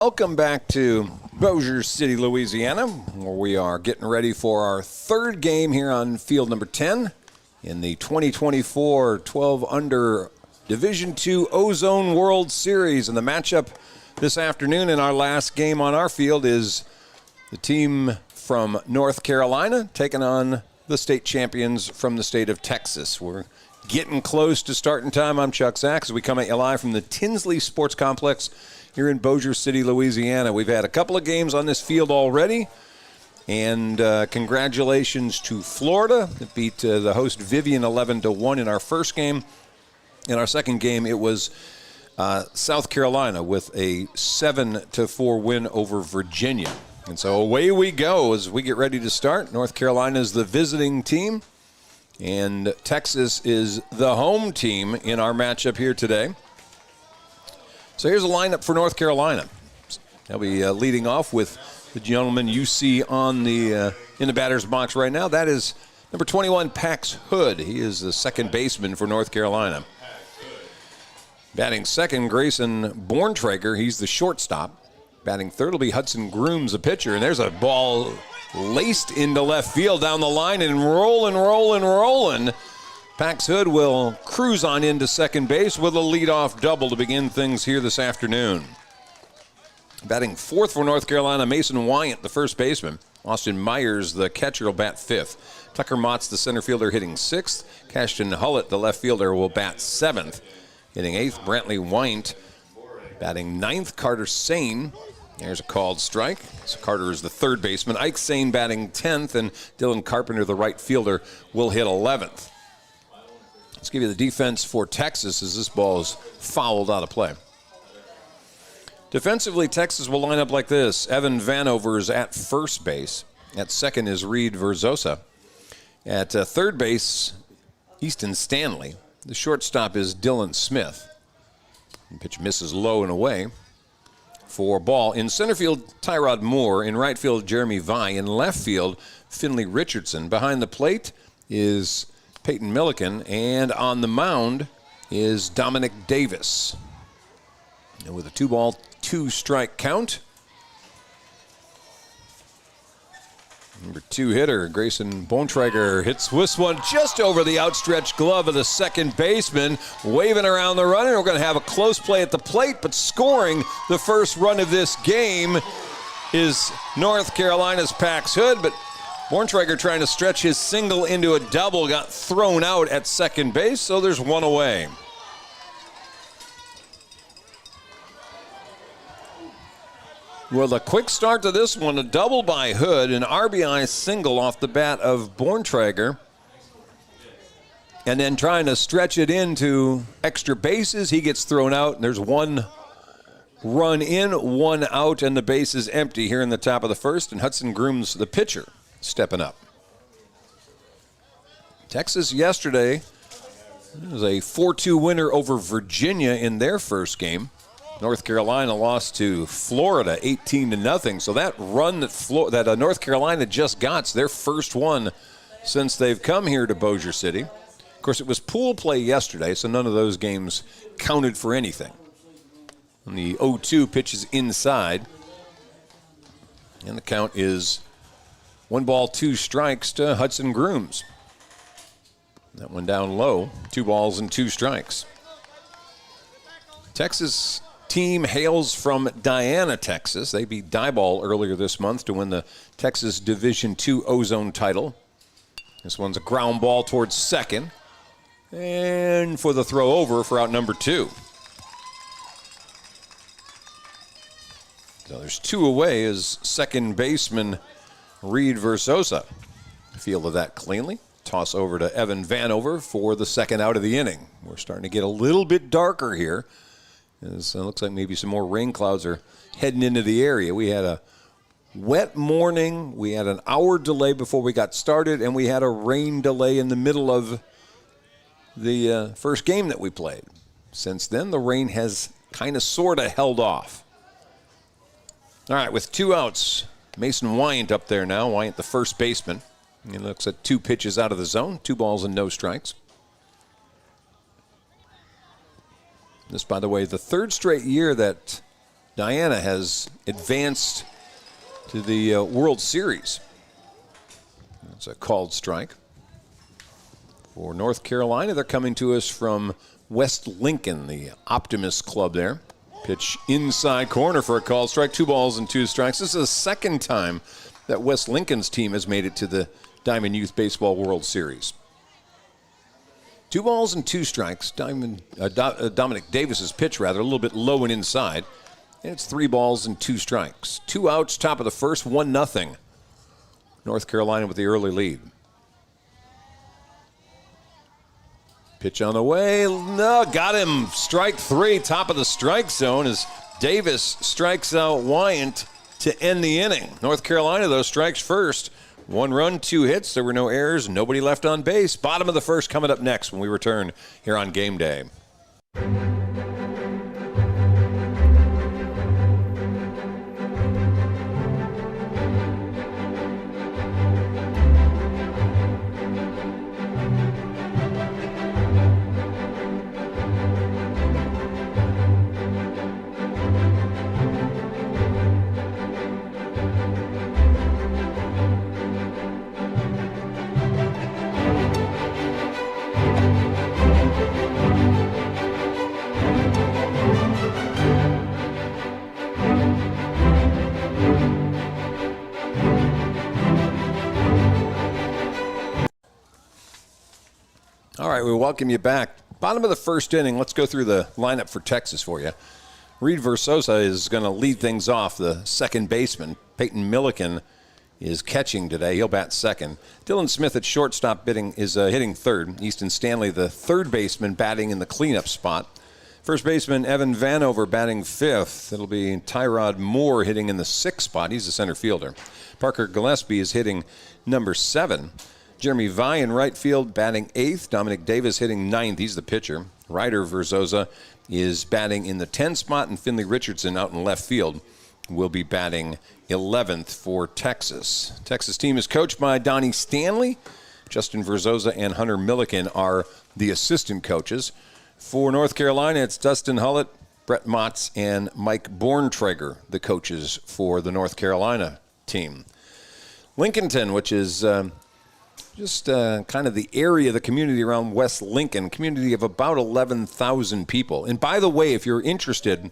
Welcome back to Bossier City, Louisiana, where we are getting ready for our third game here on field number 10 in the 2024 12 Under Division II Ozone World Series. And the matchup this afternoon in our last game on our field is the team from North Carolina taking on the state champions from the state of Texas. We're getting close to starting time. I'm Chuck Zach as we come at you live from the Tinsley Sports Complex here in Bossier City, Louisiana. We've had a couple of games on this field already, and congratulations to Florida that beat the host Vivian 11-1 in our first game. In our second game, it was South Carolina with a 7-4 win over Virginia. And so away we go as we get ready to start. North Carolina is the visiting team, and Texas is the home team in our matchup here today. So here's a lineup for North Carolina. They'll be leading off with the gentleman you see on the in the batter's box right now. That is number 21, Pax Hood. He is the second baseman for North Carolina. Batting second, Grayson Borntrager. He's the shortstop. Batting third will be Hudson Grooms, the pitcher. And there's a ball laced into left field down the line and rolling. Pax Hood will cruise on into second base with a leadoff double to begin things here this afternoon. Batting fourth for North Carolina, Mason Wyant, the first baseman. Austin Myers, the catcher, will bat fifth. Tucker Motts, the center fielder, hitting sixth. Cashton Hullett, the left fielder, will bat seventh. Hitting eighth, Brantley Wyant. Batting ninth, Carter Sane. There's a called strike. So Carter is the third baseman. Ike Sane batting 10th, and Dylan Carpenter, the right fielder, will hit 11th. Let's give you the defense for Texas as this ball is fouled out of play. Defensively, Texas will line up like this. Evan Vanover is at first base. At second is Reed Verzosa. At third base, Easton Stanley. The shortstop is Dylan Smith. The pitch misses low and away for ball. In center field, Tyrod Moore. In right field, Jeremy Vi. In left field, Finley Richardson. Behind the plate is Peyton Milliken, and on the mound is Dominic Davis. And with a 2-ball, 2-strike count, number 2 hitter, Grayson Bontrager, hits this one just over the outstretched glove of the second baseman, waving around the runner. We're going to have a close play at the plate, but scoring the first run of this game is North Carolina's Pax Hood, but Borntrager trying to stretch his single into a double, got thrown out at second base, so there's one away. Well, a quick start to this one, a double by Hood, an RBI single off the bat of Borntrager, and then trying to stretch it into extra bases. He gets thrown out, and there's one run in, one out, and the base is empty here in the top of the first, and Hudson Grooms, the pitcher, stepping up. Texas yesterday was a 4-2 winner over Virginia in their first game. North Carolina lost to Florida 18-0. So that run that North Carolina just got, their first one since they've come here to Bossier City. Of course, it was pool play yesterday, so none of those games counted for anything. And the 0-2 pitches inside, and the count is 1 ball, 2 strikes to Hudson Grooms. That one down low, 2 balls and 2 strikes. Texas team hails from Diana, Texas. They beat Diboll earlier this month to win the Texas Division II Ozone title. This one's a ground ball towards second. And for the throw over for out number 2. So there's 2 away as second baseman Reed Verzosa fielded that cleanly. Toss over to Evan Vanover for the second out of the inning. We're starting to get a little bit darker here. It looks like maybe some more rain clouds are heading into the area. We had a wet morning. We had an hour delay before we got started, and we had a rain delay in the middle of the first game that we played. Since then, the rain has kind of sort of held off. All right, with 2 outs, Mason Wyant up there now. Wyant, the first baseman. He looks at 2 pitches out of the zone, 2 balls and no strikes. This, by the way, the third straight year that Diana has advanced to the World Series. That's a called strike. For North Carolina, they're coming to us from West Lincoln, the Optimist Club there. Pitch inside corner for a called strike. 2 balls and 2 strikes. This is the second time that West Lincoln's team has made it to the Diamond Youth Baseball World Series. 2 balls and 2 strikes. Dominic Davis's pitch, a little bit low and inside. And it's 3 balls and 2 strikes. 2 outs, top of the first, 1-0. North Carolina with the early lead. Pitch on the way. No, got him. Strike 3, top of the strike zone as Davis strikes out Wyant to end the inning. North Carolina, though, strikes first. 1 run, 2 hits. There were no errors. Nobody left on base. Bottom of the first coming up next when we return here on Game Day. All right, we welcome you back. Bottom of the first inning, let's go through the lineup for Texas for you. Reed Versosa is going to lead things off, the second baseman. Peyton Milliken is catching today. He'll bat second. Dylan Smith at shortstop is hitting third. Easton Stanley, the third baseman, batting in the cleanup spot. First baseman Evan Vanover batting fifth. It'll be Tyrod Moore hitting in the sixth spot. He's the center fielder. Parker Gillespie is hitting number 7. Jeremy Vi in right field batting 8th. Dominic Davis hitting 9th. He's the pitcher. Ryder Verzosa is batting in the 10th spot, and Finley Richardson out in left field will be batting 11th for Texas. Texas team is coached by Donnie Stanley. Justin Verzosa and Hunter Milliken are the assistant coaches. For North Carolina, it's Dustin Hullett, Brett Motz, and Mike Borntrager, the coaches for the North Carolina team. Lincolnton, which is just kind of the area, the community around West Lincoln, community of about 11,000 people. And by the way, if you're interested,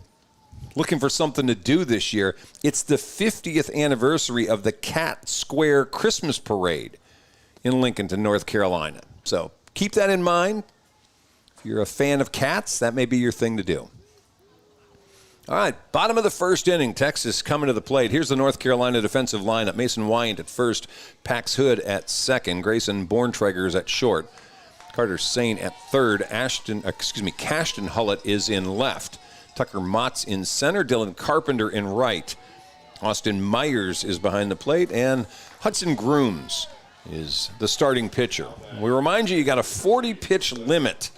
looking for something to do this year, it's the 50th anniversary of the Cat Square Christmas Parade in Lincolnton, North Carolina. So keep that in mind. If you're a fan of cats, that may be your thing to do. All right, bottom of the first inning, Texas coming to the plate. Here's the North Carolina defensive lineup. Mason Wyant at first, Pax Hood at second, Grayson Borntrager is at short, Carter Sane at third, Cashton Hullett is in left, Tucker Motz in center, Dylan Carpenter in right, Austin Myers is behind the plate, and Hudson Grooms is the starting pitcher. We remind you got a 40-pitch limit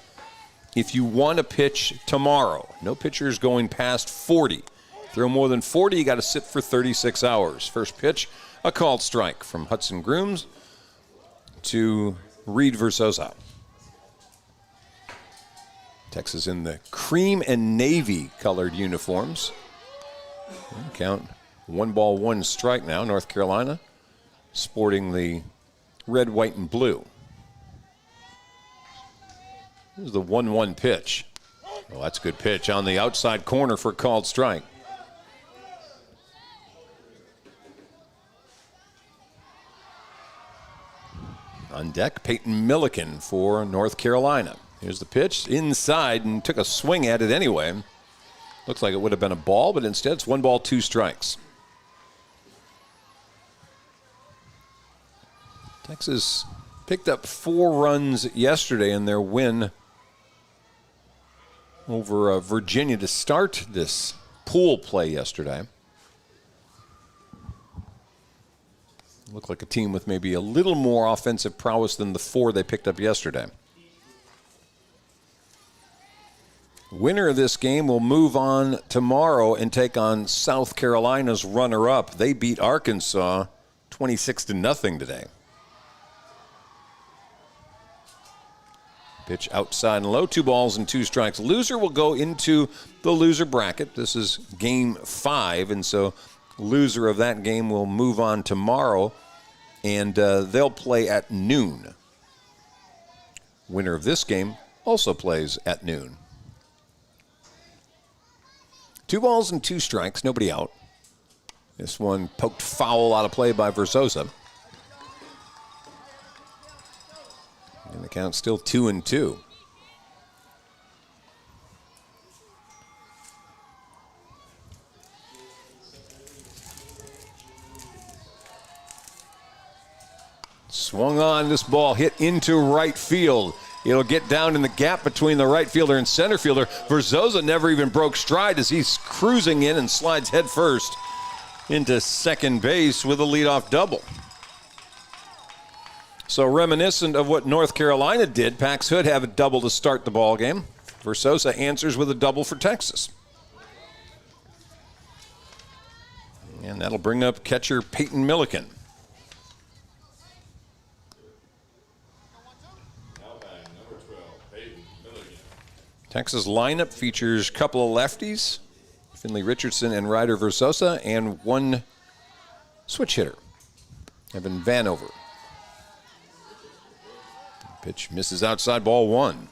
if you want to pitch tomorrow. No pitchers going past 40. Throw more than 40, you got to sit for 36 hours. First pitch, a called strike from Hudson Grooms to Reed Versosa. Texas in the cream and navy colored uniforms. Count 1 ball, 1 strike now. North Carolina sporting the red, white, and blue. This is the 1-1 pitch. Well, that's a good pitch on the outside corner for a called strike. On deck, Peyton Milliken for North Carolina. Here's the pitch inside and took a swing at it anyway. Looks like it would have been a ball, but instead it's 1 ball, 2 strikes. Texas picked up 4 runs yesterday in their win over Virginia to start this pool play yesterday. Looked like a team with maybe a little more offensive prowess than the 4 they picked up yesterday. Winner of this game will move on tomorrow and take on South Carolina's runner-up. They beat Arkansas 26-0 today. Pitch outside and low, 2 balls and 2 strikes. Loser will go into the loser bracket. This is game 5, and so loser of that game will move on tomorrow, and they'll play at noon. Winner of this game also plays at noon. 2 balls and 2 strikes, nobody out. This one poked foul out of play by Verzosa. And the count's still 2-2. Swung on, this ball hit into right field. It'll get down in the gap between the right fielder and center fielder. Verzosa never even broke stride as he's cruising in and slides head first into second base with a leadoff double. So reminiscent of what North Carolina did, Pax Hood have a double to start the ball game. Verzosa answers with a double for Texas. And that'll bring up catcher Peyton Milliken. Texas lineup features a couple of lefties, Finley Richardson and Ryder Verzosa, and 1 switch hitter, Evan Vanover. Pitch misses outside, ball 1.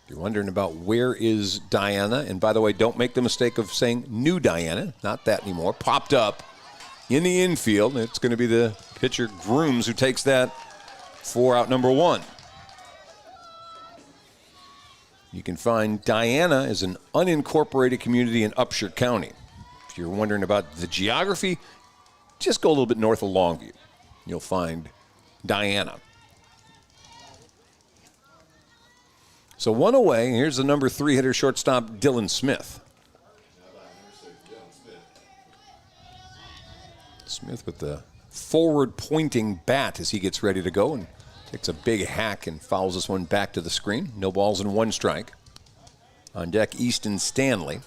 If you're wondering about where is Diana, and by the way, don't make the mistake of saying new Diana, not that anymore, popped up in the infield. It's going to be the pitcher Grooms who takes that for out number 1. You can find Diana as an unincorporated community in Upshur County. If you're wondering about the geography, just go a little bit north of Longview. You'll find Diana. So 1 away. Here's the number 3 hitter, shortstop Dylan Smith. Smith with the forward-pointing bat as he gets ready to go and takes a big hack and fouls this one back to the screen. No balls and 1 strike. On deck, Easton Stanley.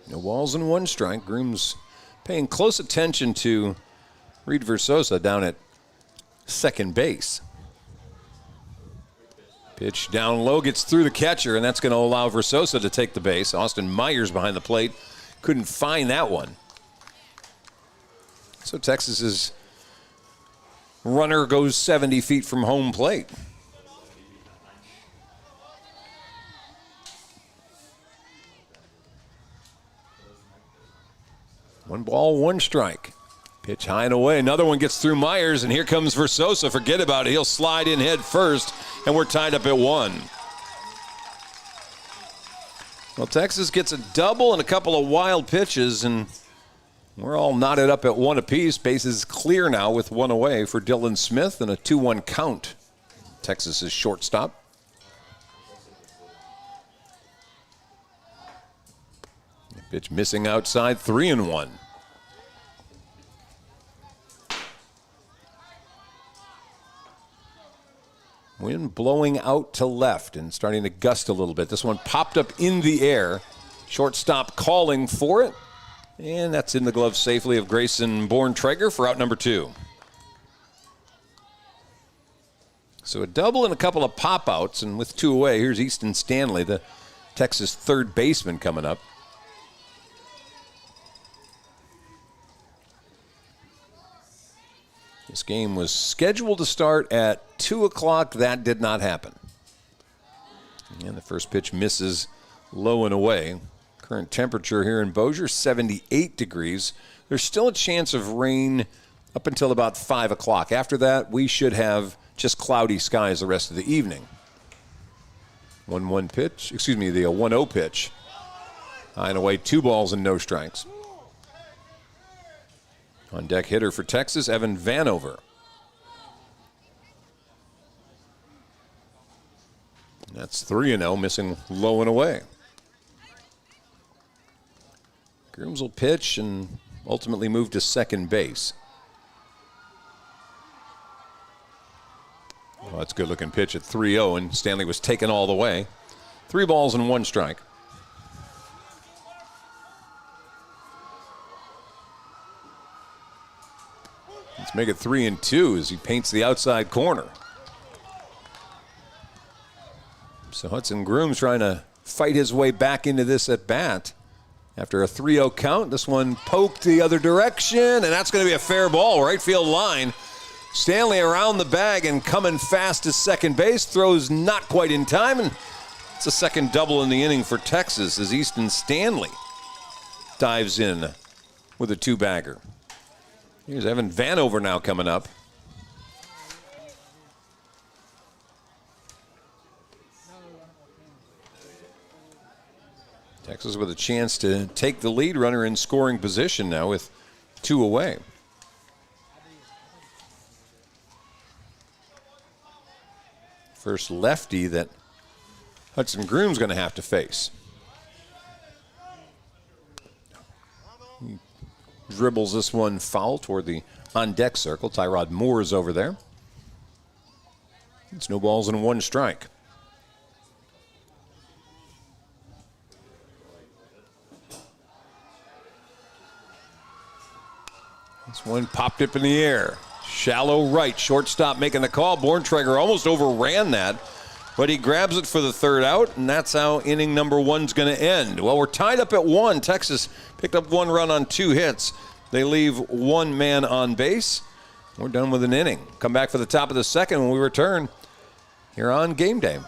No balls and 1 strike. Grooms paying close attention to Reed Verzosa down at second base. Pitch down low, gets through the catcher, and that's going to allow Verzosa to take the base. Austin Myers behind the plate couldn't find that one. So Texas's runner goes 70 feet from home plate. One ball, 1 strike. Pitch high and away. Another one gets through Myers, and here comes Verzosa. Forget about it. He'll slide in head first, and we're tied up at 1. Well, Texas gets a double and a couple of wild pitches, and we're all knotted up at 1 apiece. Bases clear now with 1 away for Dylan Smith and a 2-1 count. Texas's shortstop. Pitch missing outside, 3-1. Wind blowing out to left and starting to gust a little bit. This one popped up in the air. Shortstop calling for it. And that's in the glove safely of Grayson Born-Traeger for out number 2. So a double and a couple of pop-outs, and with 2 away, here's Easton Stanley, the Texas third baseman, coming up. This game was scheduled to start at 2 o'clock. That did not happen. And the first pitch misses low and away. Current temperature here in Bossier, 78 degrees. There's still a chance of rain up until about 5 o'clock. After that, we should have just cloudy skies the rest of the evening. 1-1 pitch, the 1-0 pitch. High and away, 2 balls and no strikes. On deck hitter for Texas, Evan Vanover. That's 3-0, missing low and away. Grooms will pitch and ultimately move to second base. Well, that's a good-looking pitch at 3-0, and Stanley was taken all the way. 3 balls and 1 strike. Let's make it 3-2 as he paints the outside corner. So Hudson Groom's trying to fight his way back into this at bat. After a 3-0 count, this one poked the other direction, and that's going to be a fair ball, right field line. Stanley around the bag and coming fast to second base, throws not quite in time, and it's a second double in the inning for Texas as Easton Stanley dives in with a 2-bagger. Here's Evan Vanover now coming up. Texas with a chance to take the lead, runner in scoring position now with 2 away. First lefty that Hudson Groom's going to have to face. He dribbles this one foul toward the on-deck circle. Tyrod Moore is over there. It's no balls and 1 strike. This one popped up in the air. Shallow right, shortstop making the call. Borntrager almost overran that, but he grabs it for the 3rd out, and that's how inning number 1's going to end. Well, we're tied up at 1. Texas picked up 1 run on 2 hits. They leave 1 man on base. We're done with an inning. Come back for the top of the 2nd when we return here on Game Day.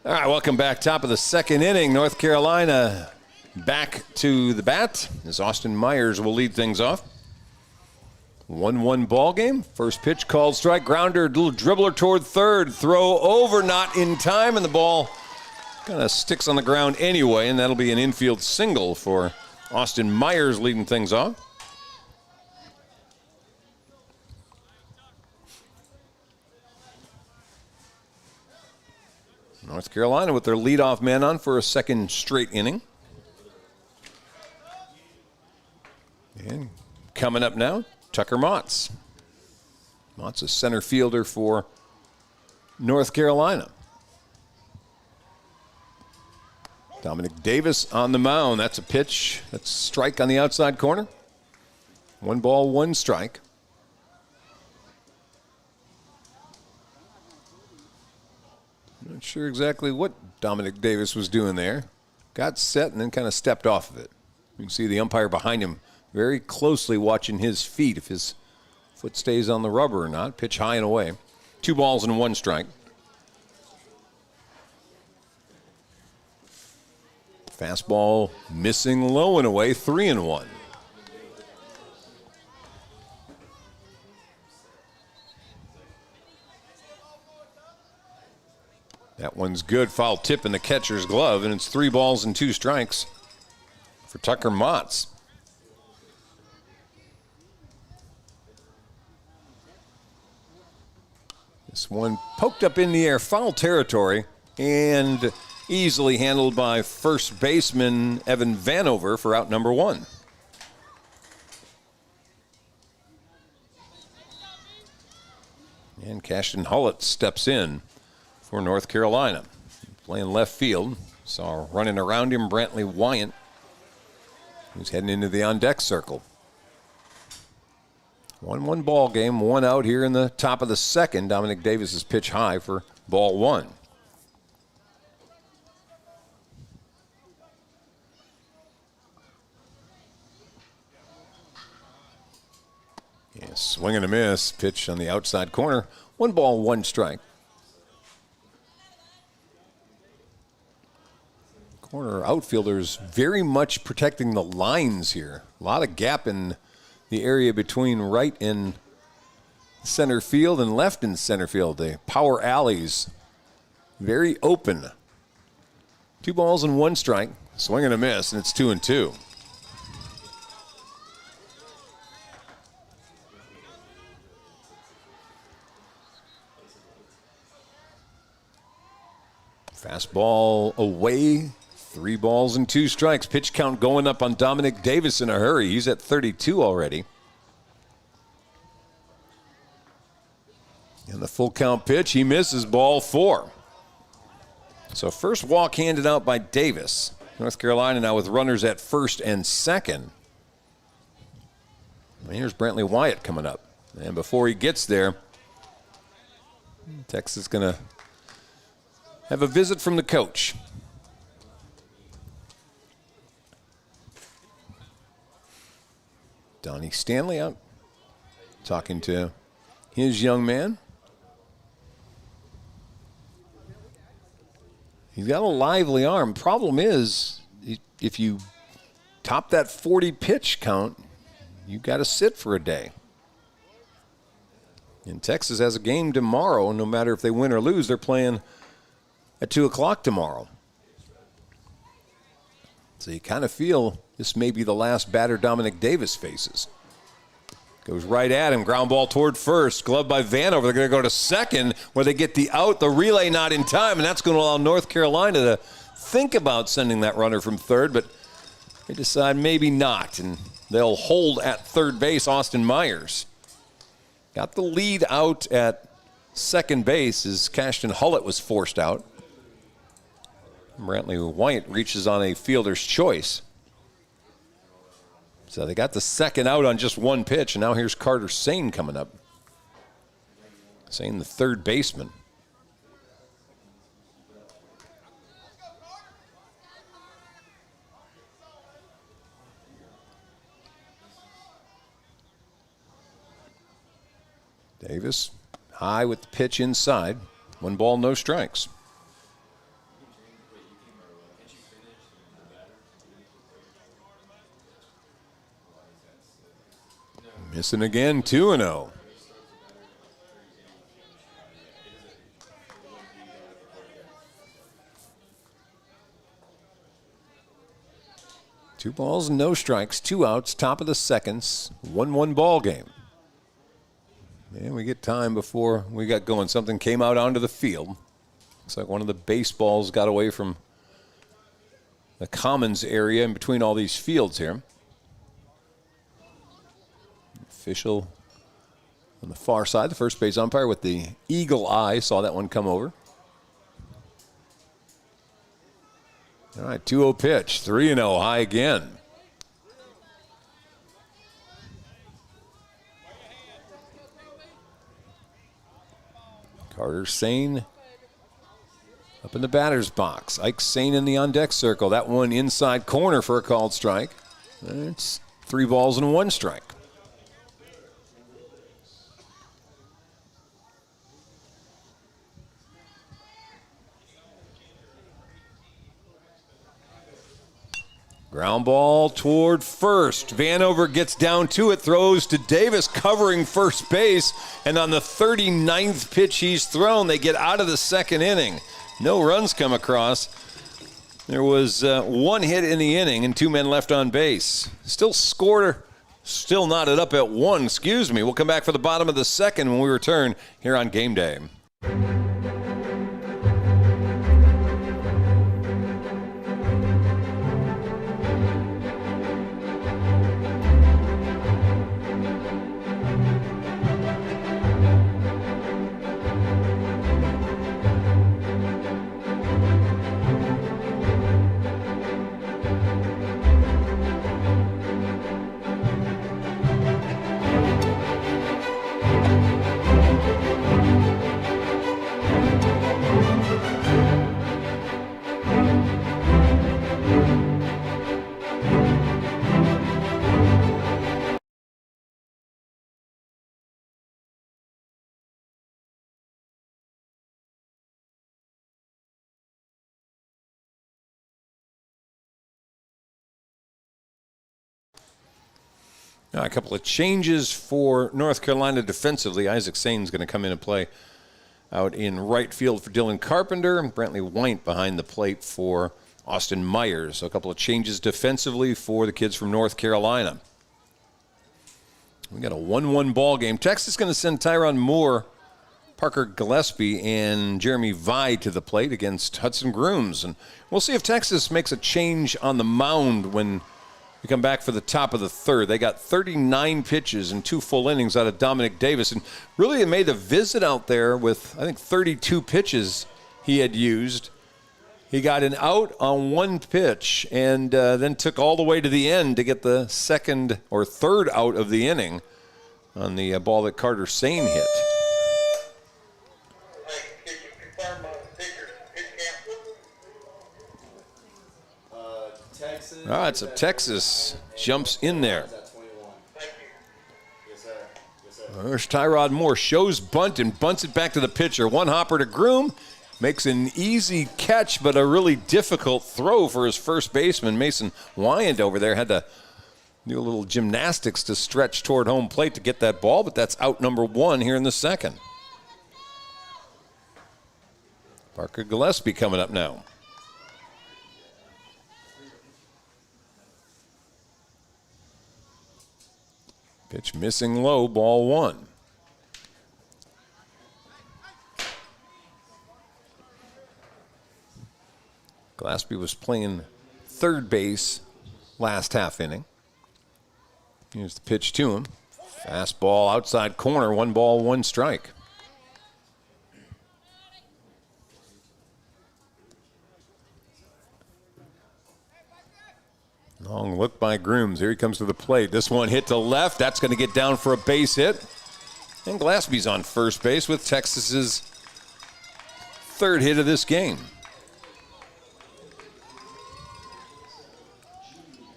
All right, welcome back. Top of the 2nd inning. North Carolina back to the bat as Austin Myers will lead things off. 1-1 ball game. First pitch called strike. Grounder, little dribbler toward 3rd. Throw over, not in time, and the ball kind of sticks on the ground anyway, and that'll be an infield single for Austin Myers leading things off. North Carolina with their leadoff man on for a 2nd straight inning. And coming up now, Tucker Motz. Motz is center fielder for North Carolina. Dominic Davis on the mound. That's a pitch. That's a strike on the outside corner. 1 ball, 1 strike. Not sure exactly what Dominic Davis was doing there. Got set and then kind of stepped off of it. You can see the umpire behind him very closely watching his feet, if his foot stays on the rubber or not. Pitch high and away. 2 balls and 1 strike. Fastball missing low and away, 3-1. That one's good. Foul tip in the catcher's glove, and it's 3 balls and 2 strikes for Tucker Motz. This one poked up in the air, foul territory, and easily handled by first baseman Evan Vanover for out number 1. And Cashton Hullett steps in for North Carolina. Playing left field. Saw running around him Brantley Wyatt, who's heading into the on-deck circle. 1-1 ball game, 1 out here in the top of the second. Dominic Davis's pitch high for ball 1. Yeah, swing and a miss. Pitch on the outside corner. 1 ball, 1 strike. Corner outfielders very much protecting the lines here. A lot of gap in the area between right and center field and left in center field. The power alleys very open. 2 balls and 1 strike. Swing and a miss, and it's 2-2. Fastball away. 3 balls and 2 strikes. Pitch count going up on Dominic Davis in a hurry. He's at 32 already. And the full count pitch, he misses, ball 4. So first walk handed out by Davis. North Carolina now with runners at first and second. And here's Brantley Wyatt coming up. And before he gets there, Texas is going to have a visit from the coach. Donnie Stanley out talking to his young man. He's got a lively arm. Problem is, if you top that 40 pitch count, you've got to sit for a day. And Texas has a game tomorrow. No matter if they win or lose, they're playing at 2 o'clock tomorrow. So you kind of feel this may be the last batter Dominic Davis faces. Goes right at him. Ground ball toward first. Gloved by Vanover. They're going to go to second where they get the out. The relay not in time, and that's going to allow North Carolina to think about sending that runner from third, but they decide maybe not, and they'll hold at third base Austin Myers. Got the lead out at second base as Cashton Hullett was forced out. Brantley Wyatt reaches on a fielder's choice. So they got the second out on just 1 pitch, and now here's Carter Sane coming up. Sane, the third baseman. Davis high with the pitch inside. 1 ball, no strikes. Missing again, 2-0. Two balls, no strikes, 2 outs, top of the seconds, 1-1 ball game. And we get time before we got going. Something came out onto the field. Looks like one of the baseballs got away from the commons area in between all these fields here. Official on the far side, the first base umpire with the eagle eye, saw that one come over. All right, 2-0 pitch, 3-0 high again. Carter Sane up in the batter's box. Ike Sane in the on-deck circle. That one inside corner for a called strike. It's 3 balls and 1 strike. Ground ball toward first. Vanover gets down to it, throws to Davis, covering first base. And on the 39th pitch he's thrown, they get out of the second inning. No runs come across. There was 1 hit in the inning and 2 men left on base. Still knotted up at 1, excuse me. We'll come back for the bottom of the second when we return here on Game Day. Now, a couple of changes for North Carolina defensively. Isaac Sain's going to come in and play out in right field for Dylan Carpenter, and Brantley White behind the plate for Austin Myers. So a couple of changes defensively for the kids from North Carolina. We got a 1-1 ball game. Texas is going to send Tyron Moore, Parker Gillespie, and Jeremy Vi to the plate against Hudson Grooms. And we'll see if Texas makes a change on the mound when we come back for the top of the third. They got 39 pitches and 2 full innings out of Dominic Davis. And really it made the visit out there with, I think, 32 pitches he had used. He got an out on 1 pitch and then took all the way to the end to get the second or third out of the inning on the ball that Carter Sane hit. All right, so Texas jumps in there. There's Tyrod Moore, shows bunt and bunts it back to the pitcher. 1 hopper to Groom, makes an easy catch, but a really difficult throw for his first baseman. Mason Wyant over there had to do a little gymnastics to stretch toward home plate to get that ball, but that's out number 1 here in the second. Parker Gillespie coming up now. Pitch missing low, ball 1. Gillespie was playing third base last half inning. Here's the pitch to him. Fastball outside corner, 1 ball, 1 strike. Long look by Grooms. Here he comes to the plate. This one hit to left. That's going to get down for a base hit. And Gillespie's on first base with Texas's 3rd hit of this game.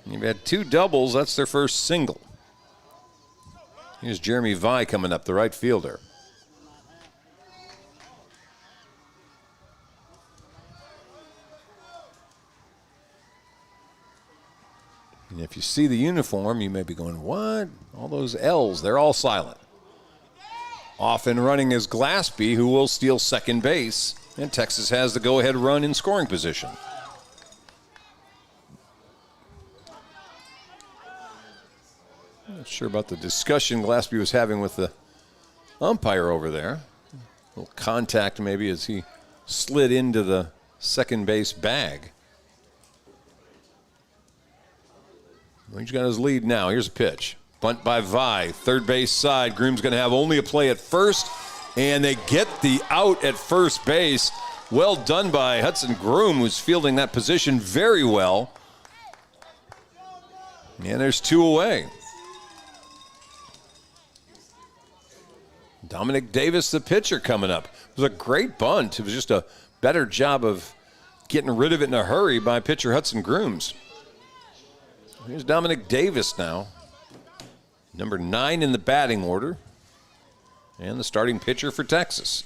You've had 2 doubles. That's their first single. Here's Jeremy Vi coming up, the right fielder. And if you see the uniform, you may be going, what? All those L's, they're all silent. Off and running is Gillespie, who will steal second base. And Texas has the go-ahead run in scoring position. Not sure about the discussion Gillespie was having with the umpire over there. A little contact maybe as he slid into the second base bag. Well, he's got his lead now. Here's a pitch. Bunt by Vi. Third base side. Groom's going to have only a play at first. And they get the out at first base. Well done by Hudson Groom, who's fielding that position very well. And there's 2 away. Dominic Davis, the pitcher, coming up. It was a great bunt. It was just a better job of getting rid of it in a hurry by pitcher Hudson Grooms. Here's Dominic Davis now, number 9 in the batting order, and the starting pitcher for Texas.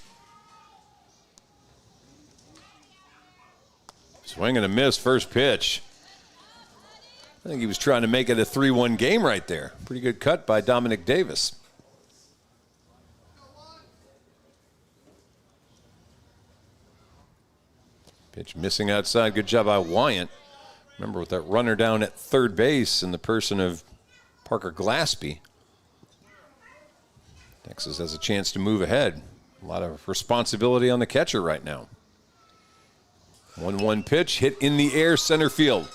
Swing and a miss, first pitch. I think he was trying to make it a 3-1 game right there. Pretty good cut by Dominic Davis. Pitch missing outside, good job by Wyant. Remember, with that runner down at third base in the person of Parker Gillespie, Texas has a chance to move ahead. A lot of responsibility on the catcher right now. 1-1 pitch, hit in the air, center field.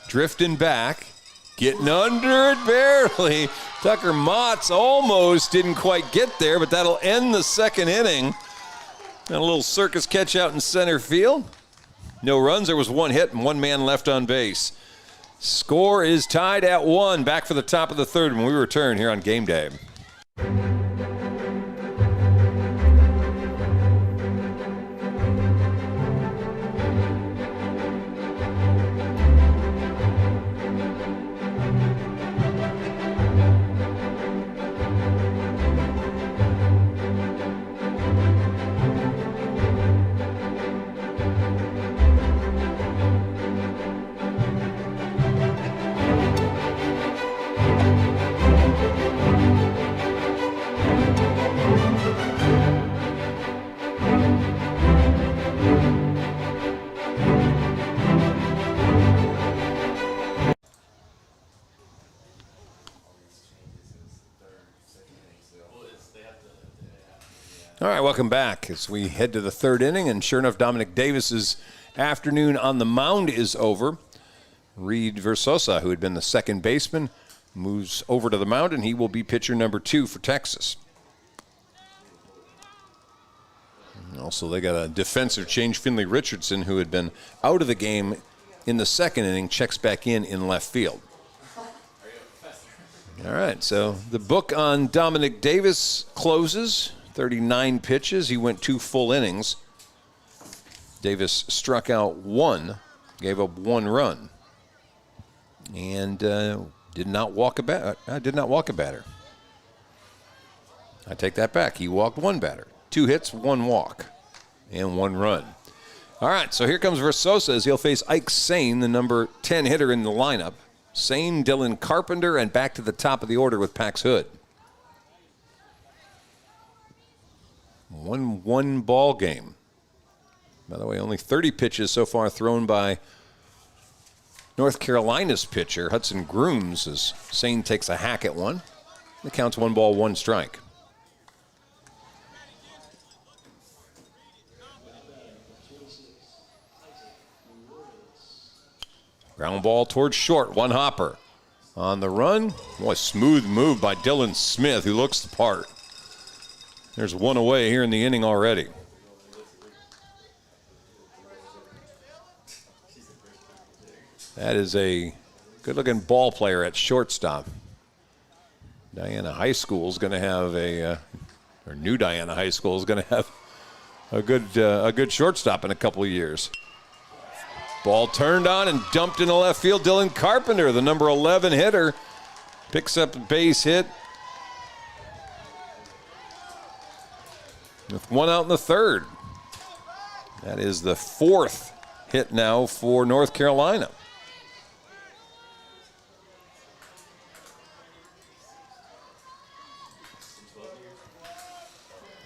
Drifting back, getting under it barely. Tucker Motts almost didn't quite get there, but that'll end the second inning. And a little circus catch out in center field. No runs. There was 1 hit and 1 man left on base. Score is tied at 1. Back for the top of the third when we return here on Game Day. All right, welcome back as we head to the third inning, and sure enough, Dominic Davis's afternoon on the mound is over. Reed Versosa, who had been the second baseman, moves over to the mound, and he will be pitcher number 2 for Texas. And also, they got a defensive change. Finley Richardson, who had been out of the game in the second inning, checks back in left field. All right, so the book on Dominic Davis closes. 39 pitches. He went 2 full innings. Davis struck out 1, gave up 1 run, and did not walk a batter. I take that back. He walked 1 batter. 2 hits, 1 walk, and 1 run. All right, so here comes Versosa as he'll face Ike Sane, the number 10 hitter in the lineup. Sane, Dylan Carpenter, and back to the top of the order with Pax Hood. 1-1 ball game. By the way, only 30 pitches so far thrown by North Carolina's pitcher, Hudson Grooms, as Sane takes a hack at one. The count's 1 ball, 1 strike. Ground ball towards short, 1 hopper. On the run, boy, smooth move by Dylan Smith, who looks the part. There's 1 away here in the inning already. That is a good-looking ball player at shortstop. Diana High School is going to have or New Diana High School is going to have a good shortstop in a couple of years. Ball turned on and dumped into left field. Dylan Carpenter, the number 11 hitter, picks up a base hit with 1 out in the third. That is the 4th hit now for North Carolina.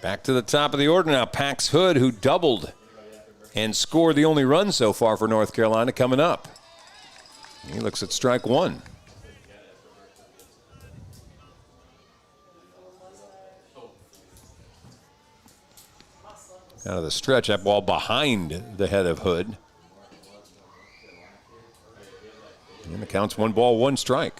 Back to the top of the order now. Pax Hood, who doubled and scored the only run so far for North Carolina, coming up. He looks at strike 1. Out of the stretch, that ball behind the head of Hood. And the count's 1 ball, 1 strike.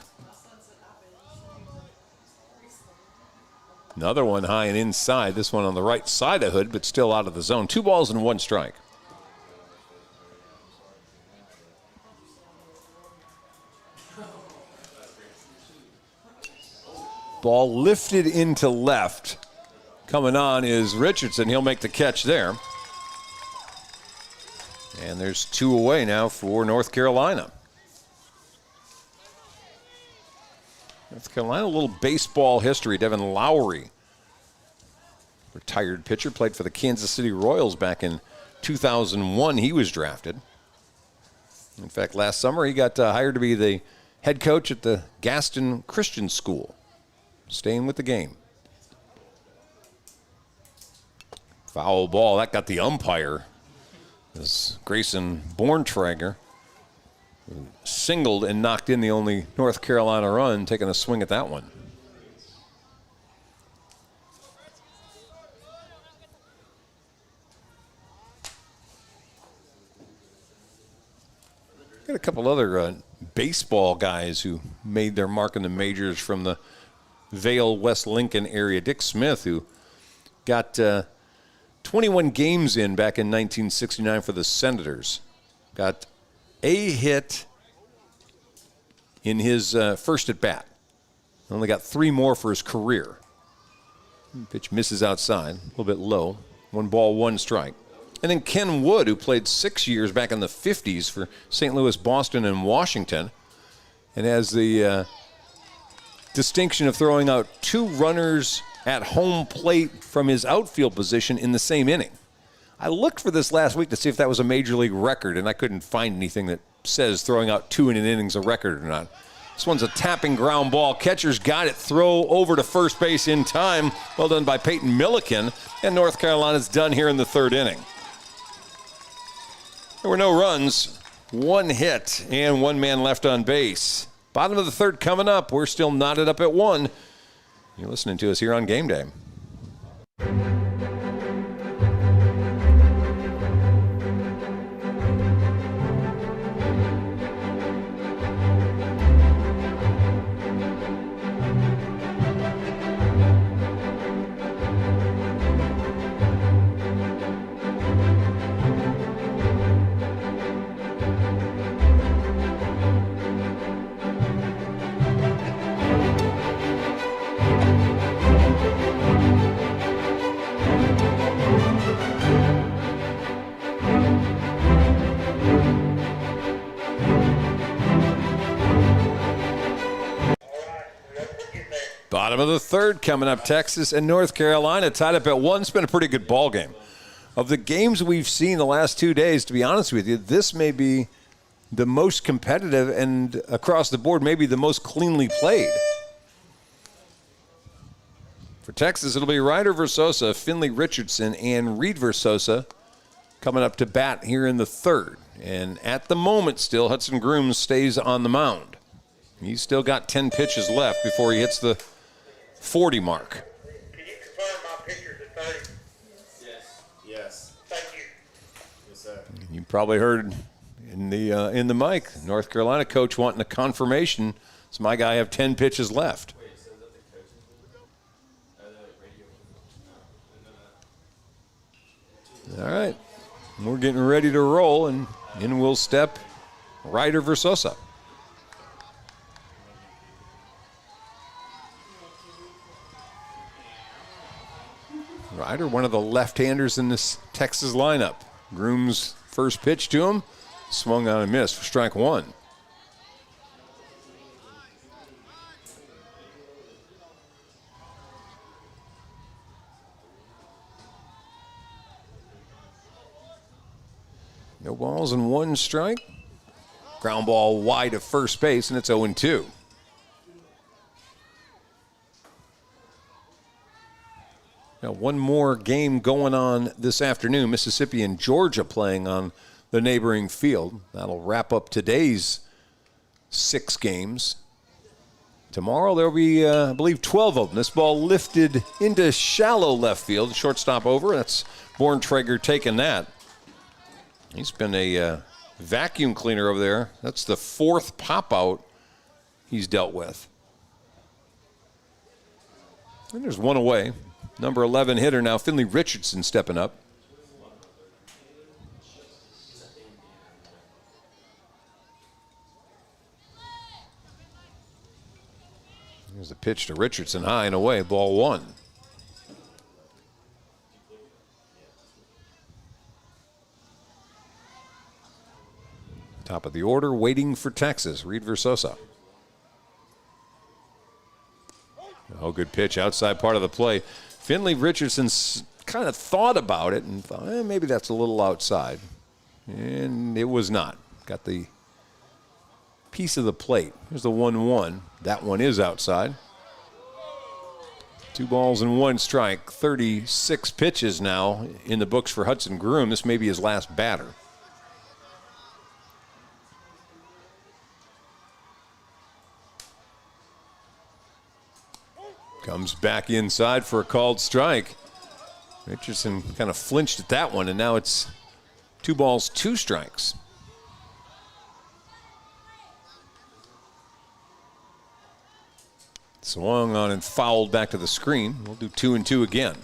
Another one high and inside. This one on the right side of Hood, but still out of the zone. 2 balls and 1 strike. Ball lifted into left. Coming on is Richardson. He'll make the catch there. And there's 2 away now for North Carolina. North Carolina, a little baseball history. Devin Lowry, retired pitcher, played for the Kansas City Royals back in 2001. He was drafted. In fact, last summer he got hired to be the head coach at the Gaston Christian School. Staying with the game. Foul ball. That got the umpire. This Grayson Borntrager singled and knocked in the only North Carolina run, taking a swing at that one. Got a couple other baseball guys who made their mark in the majors from the Vale, West Lincoln area. Dick Smith, who got 21 games in back in 1969 for the Senators. Got a hit in his first at bat. Only got 3 more for his career. Pitch misses outside, a little bit low. 1 ball, 1 strike. And then Ken Wood, who played 6 years back in the 50s for St. Louis, Boston, and Washington, and has the distinction of throwing out 2 runners at home plate from his outfield position in the same inning. I looked for this last week to see if that was a major league record, and I couldn't find anything that says throwing out 2 in an inning's a record or not. This one's a tapping ground ball. Catcher's got it. Throw over to first base in time. Well done by Peyton Milliken, and North Carolina's done here in the 3rd inning. There were no runs, 1 hit, and 1 man left on base. Bottom of the 3rd coming up. We're still knotted up at 1. You're listening to us here on Game Day. Bottom of the third coming up. Texas and North Carolina tied up at 1. It's been a pretty good ball game. Of the games we've seen the last 2 days, to be honest with you, this may be the most competitive and across the board maybe the most cleanly played. For Texas, it'll be Ryder Versosa, Finley Richardson, and Reed Versosa coming up to bat here in the third. And at the moment still, Hudson Grooms stays on the mound. He's still got 10 pitches left before he hits the 40 mark. Can you confirm my pictures at 30? Yes. Yes. Thank you. Yes, sir. You probably heard in the mic, North Carolina coach wanting a confirmation. Does my guy have 10 pitches left? Wait, so is that the coach's radio? All right. We're getting ready to roll, and in will step Ryder Versosa. Ryder, one of the left-handers in this Texas lineup. Grooms' first pitch to him, swung on and missed for strike 1. No balls and 1 strike. Ground ball wide of first base, and it's 0-2. Now, one more game going on this afternoon. Mississippi and Georgia playing on the neighboring field. That'll wrap up today's 6 games. Tomorrow there'll be, I believe, 12 of them. This ball lifted into shallow left field. Shortstop over. That's Borntrager taking that. He's been a vacuum cleaner over there. That's the 4th pop-out he's dealt with. And there's 1 away. Number 11 hitter now, Finley Richardson stepping up. Here's a pitch to Richardson, high and away, ball 1. Top of the order, waiting for Texas, Reed Versosa. Oh, good pitch, outside part of the play. Finley Richardson's kind of thought about it and thought, maybe that's a little outside. And it was not. Got the piece of the plate. Here's the 1-1. That one is outside. 2 balls and 1 strike. 36 pitches now in the books for Hudson Groom. This may be his last batter. Comes back inside for a called strike. Richardson kind of flinched at that one, and now it's 2 balls, 2 strikes. Swung on and fouled back to the screen. We'll do 2-2 again.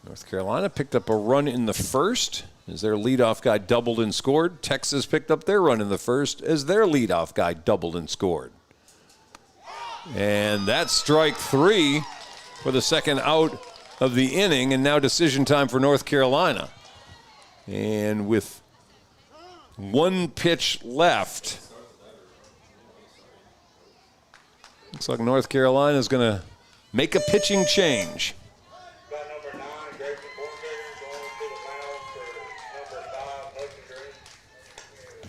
North Carolina picked up a run in the first as their leadoff guy doubled and scored. Texas picked up their run in the first as their leadoff guy doubled and scored. And that's strike 3 for the second out of the inning, and now decision time for North Carolina. And with 1 pitch left, looks like North Carolina is going to make a pitching change.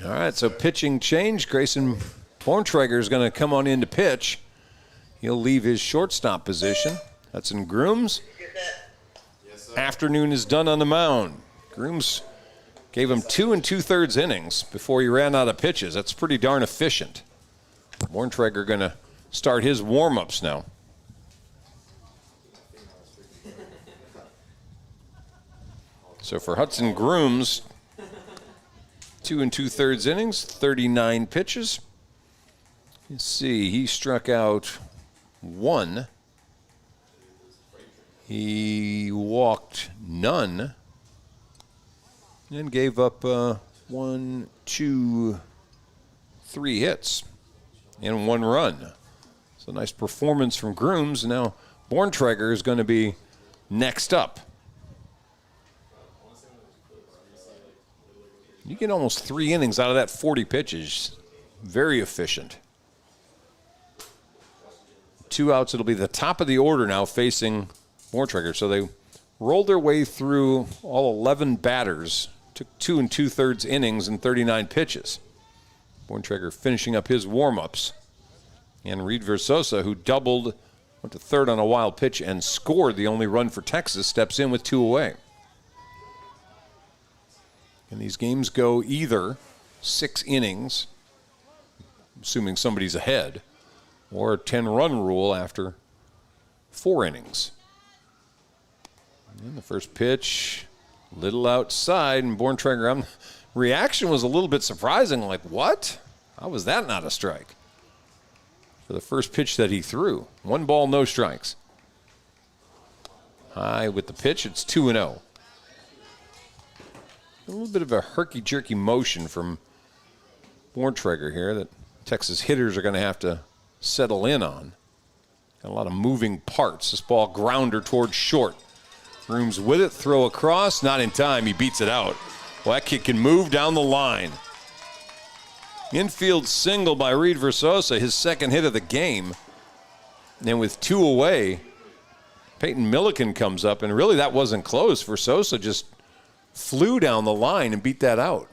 All right, so pitching change. Grayson Borntrager is going to come on in to pitch. He'll leave his shortstop position. Hudson Grooms. Yes, sir. Afternoon is done on the mound. Grooms gave him 2 2/3 innings before he ran out of pitches. That's pretty darn efficient. Borntrager going to start his warm-ups now. So for Hudson Grooms, 2 2/3 innings, 39 pitches. Let's see, he struck out 1. He walked none and gave up 1, 2, 3 hits and 1 run. So nice performance from Grooms. Now Borntrager is going to be next up. You get almost 3 innings out of that 40 pitches. Very efficient. 2 outs. It'll be the top of the order now facing Borntrager. So they rolled their way through all 11 batters. Took 2 2/3 innings and 39 pitches. Borntrager finishing up his warm-ups. And Reed Versosa, who doubled, went to third on a wild pitch and scored the only run for Texas, steps in with 2 away. And these games go either 6 innings, assuming somebody's ahead, or a 10-run rule after 4 innings. And the first pitch, little outside, and Borntrager, reaction was a little bit surprising, like, what? How was that not a strike? For the first pitch that he threw. 1 ball, no strikes. High with the pitch, it's 2-0. A little bit of a herky-jerky motion from Borntrager here that Texas hitters are going to have to settle in on. Got a lot of moving parts. This ball grounder towards short. Grooms with it, throw across, not in time, he beats it out. Well, that kid can move down the line. Infield single by Reed Versosa, his second hit of the game. And with 2 away, Peyton Milliken comes up, and really that wasn't close. Versosa just flew down the line and beat that out.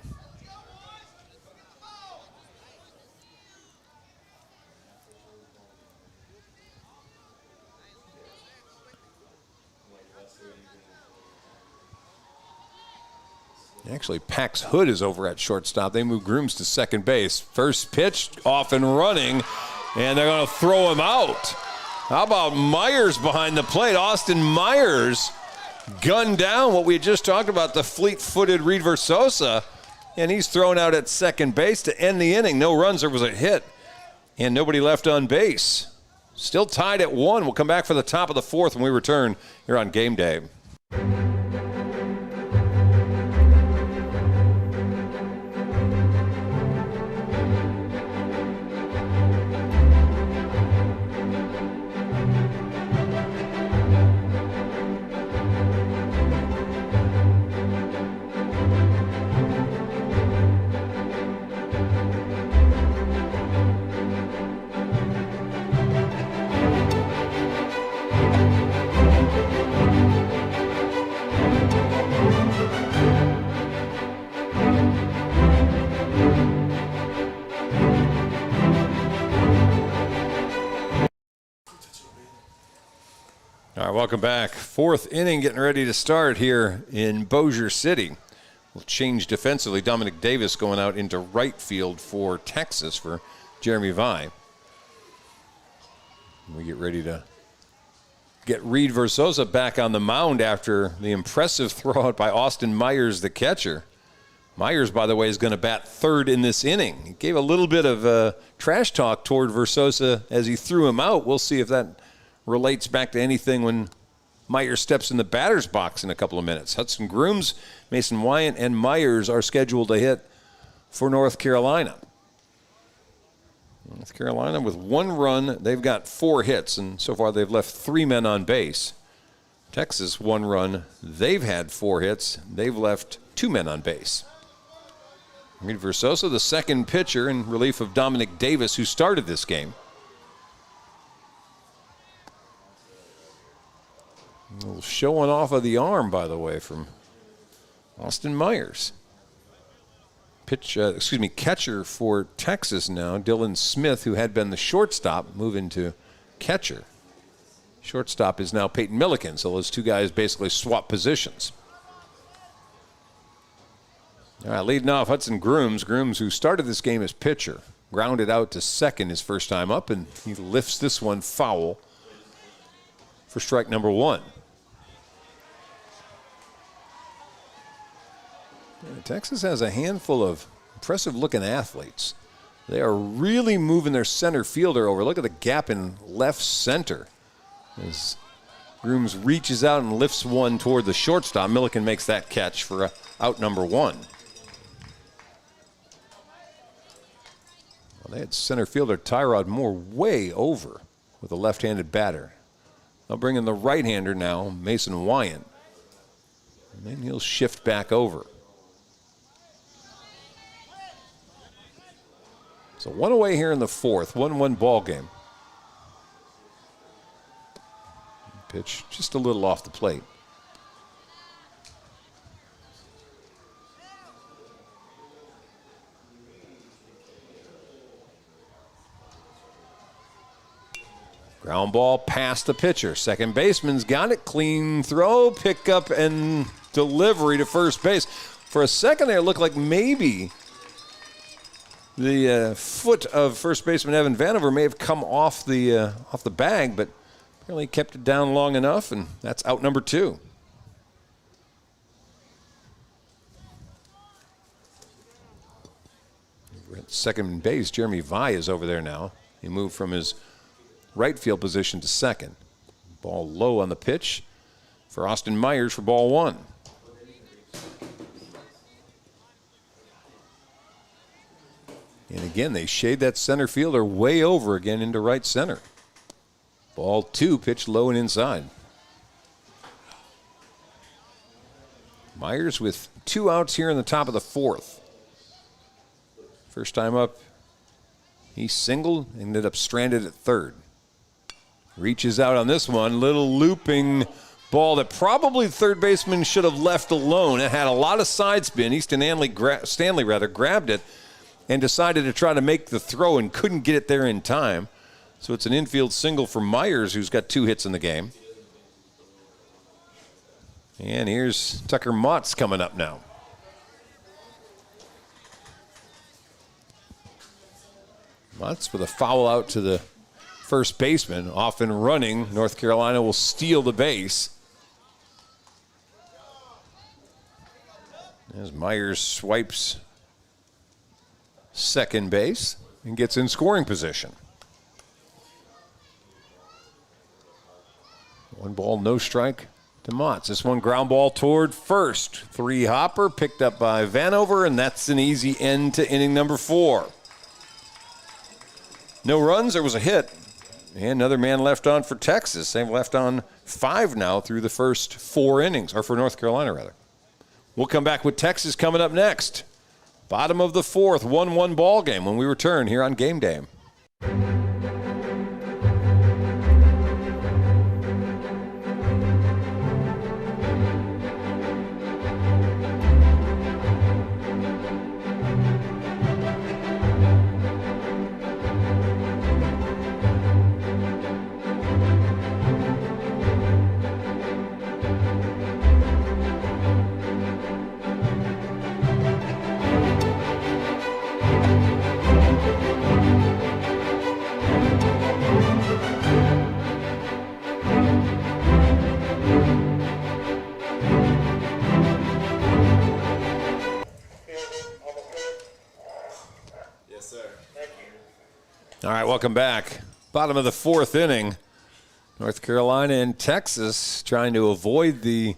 Actually, Pax Hood is over at shortstop. They move Grooms to second base. First pitch, off and running, and they're going to throw him out. How about Myers behind the plate? Austin Myers gunned down what we had just talked about, the fleet-footed Reed Versosa, and he's thrown out at second base to end the inning. No runs, there was a hit, and nobody left on base. Still tied at 1. We'll come back for the top of the 4th when we return here on Game Day. All right, welcome back. 4th inning getting ready to start here in Bossier City. We'll change defensively. Dominic Davis going out into right field for Texas for Jeremy Vi. We get ready to get Reed Versosa back on the mound after the impressive throw-out by Austin Myers, the catcher. Myers, by the way, is going to bat 3rd in this inning. He gave a little bit of trash talk toward Versosa as he threw him out. We'll see if that relates back to anything when Myers steps in the batter's box in a couple of minutes. Hudson Grooms, Mason Wyant, and Myers are scheduled to hit for North Carolina. North Carolina with 1 run. They've got 4 hits, and so far they've left 3 men on base. Texas, 1 run. They've had 4 hits. They've left 2 men on base. Reed Versosa, the second pitcher in relief of Dominic Davis, who started this game. A little showing off of the arm, by the way, from Austin Myers. Catcher for Texas now, Dylan Smith, who had been the shortstop, moving to catcher. Shortstop is now Peyton Milliken, so those 2 guys basically swap positions. All right, leading off Hudson Grooms. Grooms, who started this game as pitcher, grounded out to second his first time up, and he lifts this one foul for strike number 1. Texas has a handful of impressive-looking athletes. They are really moving their center fielder over. Look at the gap in left center. As Grooms reaches out and lifts one toward the shortstop, Milliken makes that catch for out number 1. Well, they had center fielder Tyrod Moore way over with a left-handed batter. They'll bring in the right-hander now, Mason Wyant. And then he'll shift back over. So one away here in the fourth, 1-1 ball game. Pitch just a little off the plate. Ground ball past the pitcher. Second baseman's got it. Clean throw, pick up, and delivery to first base. For a second there, it looked like maybe the foot of first baseman Evan Vanover may have come off the bag, but apparently kept it down long enough, and that's out number 2. We're at second base. Jeremy Vi is over there now. He moved from his right field position to second. Ball low on the pitch for Austin Myers for ball 1. And again, they shade that center fielder way over again into right center. Ball 2, pitched low and inside. Myers with 2 outs here in the top of the fourth. First time up, he singled, ended up stranded at third. Reaches out on this one, little looping ball that probably third baseman should have left alone. It had a lot of side spin. Easton Stanley grabbed it and decided to try to make the throw and couldn't get it there in time. So it's an infield single for Myers, who's got 2 hits in the game. And here's Tucker Motz coming up now. Motz with a foul out to the first baseman, off and running. North Carolina will steal the base. As Myers swipes second base and gets in scoring position. 1 ball, no strike to Motz. This one ground ball toward first. 3 hopper picked up by Vanover, and that's an easy end to inning number 4. No runs, there was a hit. And another man left on for Texas. They've left on 5 now through the first 4 innings, or for North Carolina, rather. We'll come back with Texas coming up next. Bottom of the fourth, 1-1 ball game when we return here on Game Day. All right, welcome back. Bottom of the fourth inning. North Carolina and Texas trying to avoid the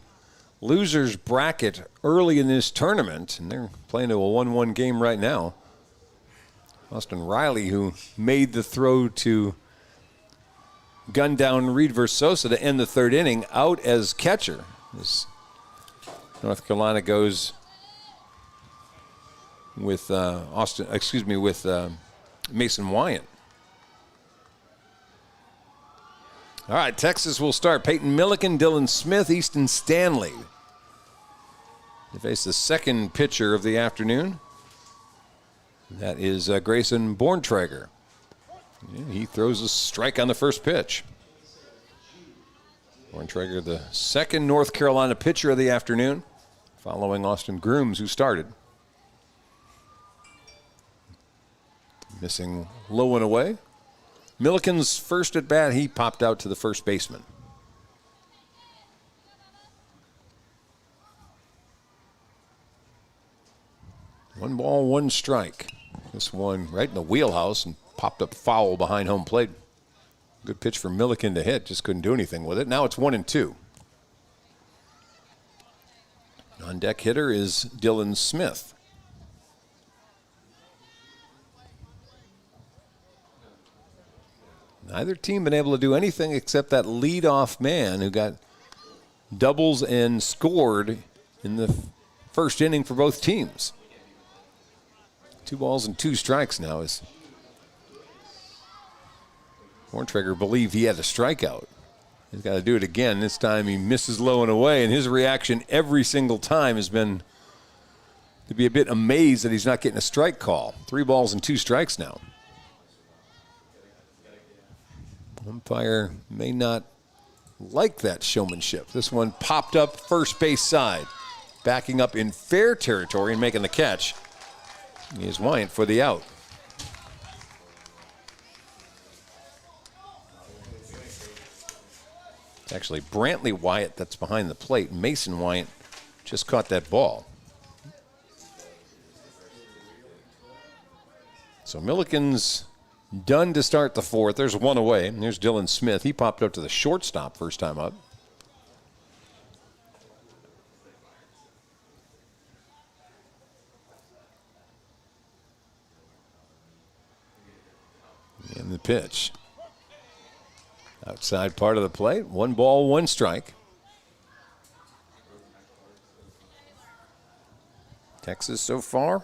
losers bracket early in this tournament, and they're playing to a 1-1 game right now. Austin Riley, who made the throw to gun down Reed Versosa to end the third inning, out as catcher. As North Carolina goes with Mason Wyant. All right, Texas will start. Peyton Milliken, Dylan Smith, Easton Stanley. They face the second pitcher of the afternoon. That is Grayson Borntrager. Yeah, he throws a strike on the first pitch. Borntrager, the second North Carolina pitcher of the afternoon, following Austin Grooms, who started. Missing low and away. Milliken's first at bat, he popped out to the first baseman. One ball, one strike. This one right in the wheelhouse and popped up foul behind home plate. Good pitch for Milliken to hit, just couldn't do anything with it. Now it's 1-2. On deck hitter is Dylan Smith. Neither team been able to do anything except that leadoff man who got doubles and scored in the first inning for both teams. 2 balls and 2 strikes now as Borntrager believed he had a strikeout. He's got to do it again. This time he misses low and away, and his reaction every single time has been to be a bit amazed that he's not getting a strike call. 3 balls and 2 strikes now. Umpire may not like that showmanship. This one popped up first base side. Backing up in fair territory and making the catch is Wyant for the out. It's actually Brantley Wyatt that's behind the plate. Mason Wyant just caught that ball. So Milliken's done to start the 4th. There's 1 away. And there's Dylan Smith. He popped up to the shortstop first time up. And the pitch. Outside part of the plate. 1 ball, 1 strike. Texas so far,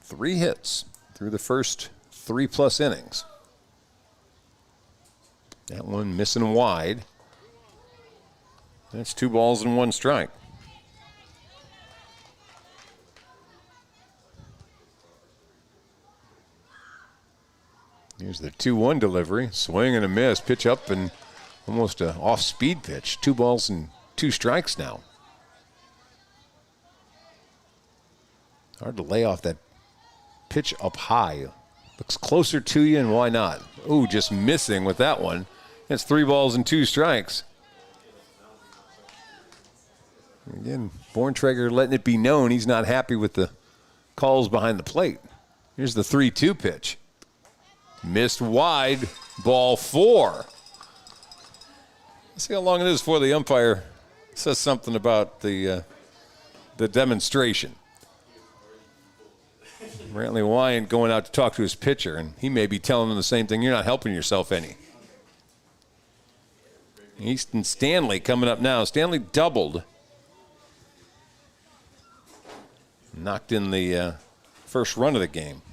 3 hits through the first 3+ innings. That one missing wide. That's 2 balls and 1 strike. Here's the 2-1 delivery. Swing and a miss. Pitch up and almost an off-speed pitch. 2 balls and 2 strikes now. Hard to lay off that pitch up high. Looks closer to you, and why not? Ooh, just missing with that one. That's 3 balls and 2 strikes. Again, Borntrager letting it be known he's not happy with the calls behind the plate. Here's the 3-2 pitch. Missed wide, ball 4. Let's see how long it is before the umpire says something about the demonstration. Brantley Wyant going out to talk to his pitcher, and he may be telling him the same thing. You're not helping yourself any. Easton Stanley coming up now. Stanley doubled. Knocked in the first run of the game.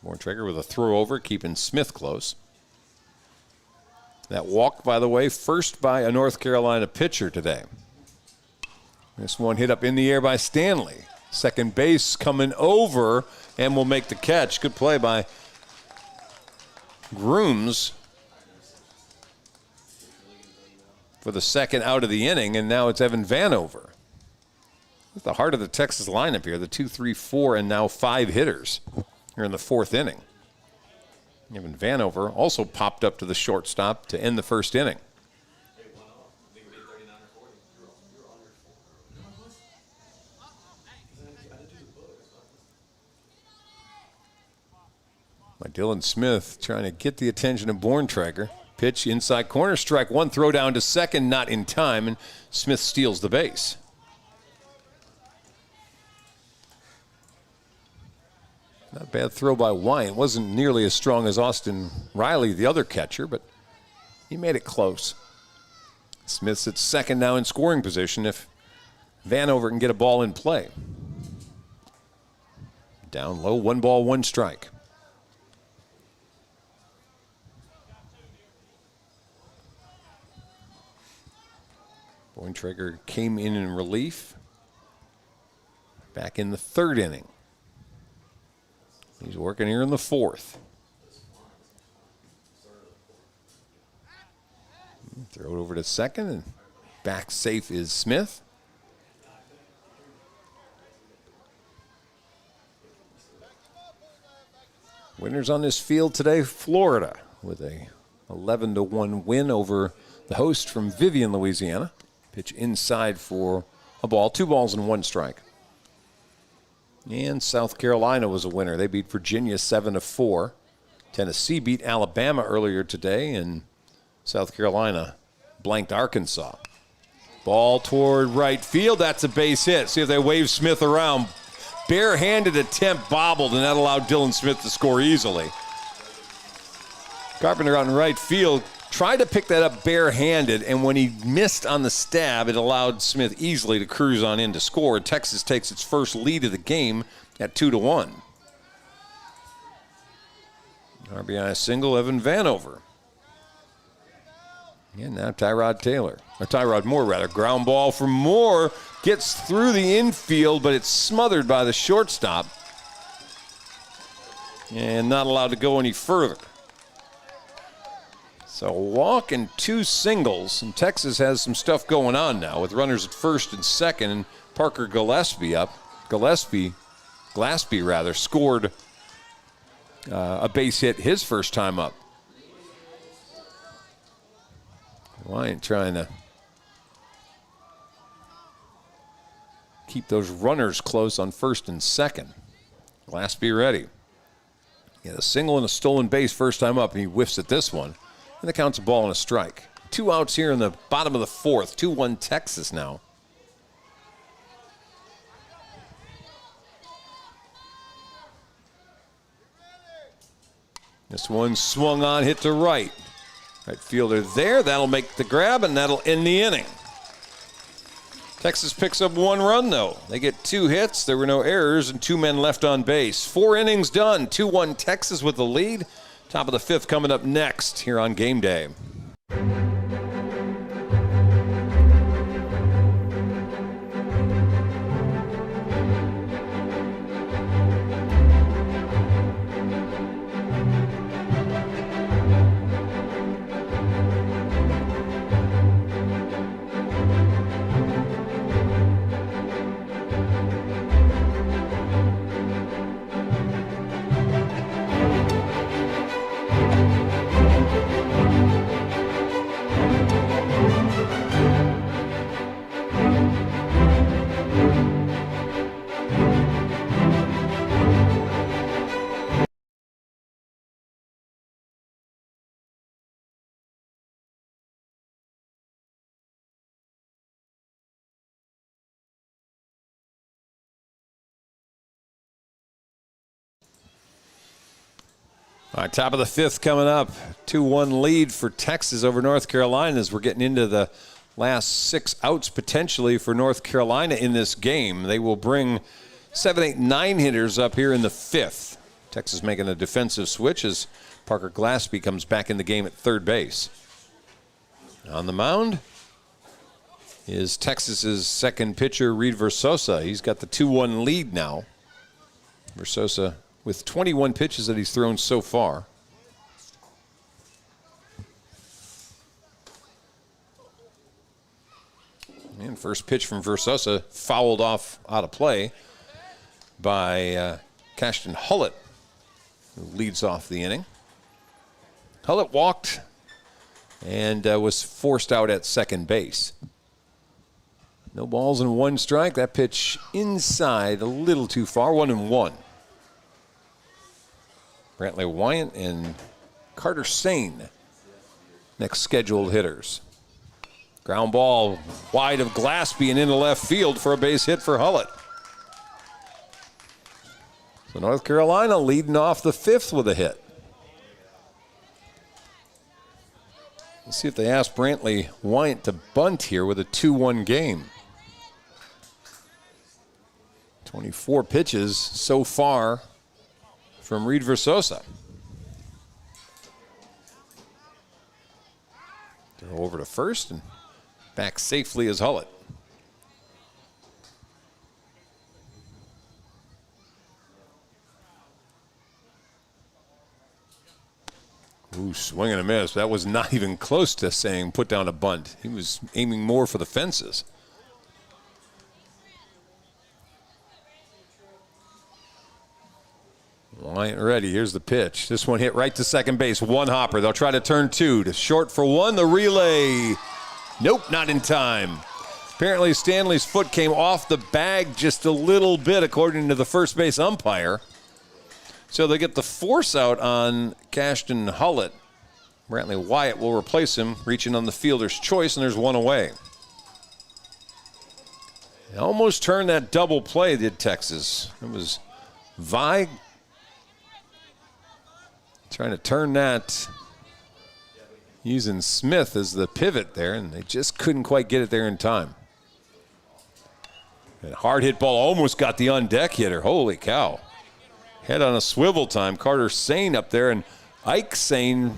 Borntrager with a throw over, keeping Smith close. That walk, by the way, first by a North Carolina pitcher today. This one hit up in the air by Stanley. Second base coming over and will make the catch. Good play by Grooms for the second out of the inning, and now it's Evan Vanover. At the heart of the Texas lineup here, the 2, 3, 4, and now 5 hitters here in the 4th inning. Evan Vanover also popped up to the shortstop to end the first inning. By Dylan Smith trying to get the attention of Borntrager. Pitch inside corner, strike 1, throw down to second, not in time, and Smith steals the base. Not a bad throw by Wyant. Wasn't nearly as strong as Austin Riley, the other catcher, but he made it close. Smith's at second now in scoring position if Vanover can get a ball in play. Down low, 1 ball, 1 strike. Borntrager came in relief back in the 3rd inning. He's working here in the 4th. Throw it over to second, and back safe is Smith. Winners on this field today, Florida, with a 11-1 win over the host from Vivian, Louisiana. Pitch inside for a ball, 2 balls and 1 strike. And South Carolina was a winner. They beat Virginia 7-4. Tennessee beat Alabama earlier today, and South Carolina blanked Arkansas. Ball toward right field. That's a base hit. See if they wave Smith around. Barehanded attempt bobbled, and that allowed Dylan Smith to score easily. Carpenter out in right field tried to pick that up barehanded, and when he missed on the stab, it allowed Smith easily to cruise on in to score. Texas takes its first lead of the game at 2-1. RBI single, Evan Vanover. And now Tyrod Moore rather. Ground ball for Moore. Gets through the infield, but it's smothered by the shortstop. And not allowed to go any further. So a walk and 2 singles. And Texas has some stuff going on now with runners at first and second. And Parker Gillespie up. Gillespie scored a base hit his first time up. Wyant trying to keep those runners close on first and second. Gillespie ready. He had a single and a stolen base first time up, and he whiffs at this one. And the count's a ball and a strike. 2 outs here in the bottom of the 4th. 2-1 Texas now. This one swung on, hit to right. Right fielder there. That'll make the grab, and that'll end the inning. Texas picks up 1 run, though. They get 2 hits. There were no errors, and 2 men left on base. 4 innings done. 2-1 Texas with the lead. Top of the 5th coming up next here on Game Day. All right, top of the 5th coming up. 2-1 lead for Texas over North Carolina as we're getting into the last 6 outs potentially for North Carolina in this game. They will bring 7, 8, 9 hitters up here in the 5th. Texas making a defensive switch as Parker Gillespie comes back in the game at third base. On the mound is Texas's second pitcher, Reed Versosa. He's got the 2-1 lead now. Versosa with 21 pitches that he's thrown so far. And first pitch from Versosa fouled off out of play by Cashton Hullett, who leads off the inning. Hullett walked and was forced out at second base. No balls and 1 strike. That pitch inside a little too far, 1-1. Brantley Wyant and Carter Sane, next scheduled hitters. Ground ball wide of Gillespie and into left field for a base hit for Hullett. So North Carolina leading off the 5th with a hit. Let's see if they ask Brantley Wyant to bunt here with a 2-1 game. 24 pitches so far from Reed Versosa. Throw over to first and back safely as Hullett. Ooh, swing and a miss. That was not even close to saying put down a bunt. He was aiming more for the fences. Wyant ready. Here's the pitch. This one hit right to second base. 1 hopper. They'll try to turn 2 to short for 1. The relay. Nope, not in time. Apparently Stanley's foot came off the bag just a little bit, according to the first base umpire. So they get the force out on Cashton Hullett. Brantley Wyant will replace him, reaching on the fielder's choice, and there's 1 away. They almost turned that double play, did Texas. It was Vi trying to turn that using Smith as the pivot there, and they just couldn't quite get it there in time. And hard hit ball almost got the on-deck hitter. Holy cow. Head on a swivel time. Carter Sane up there, and Ike saying,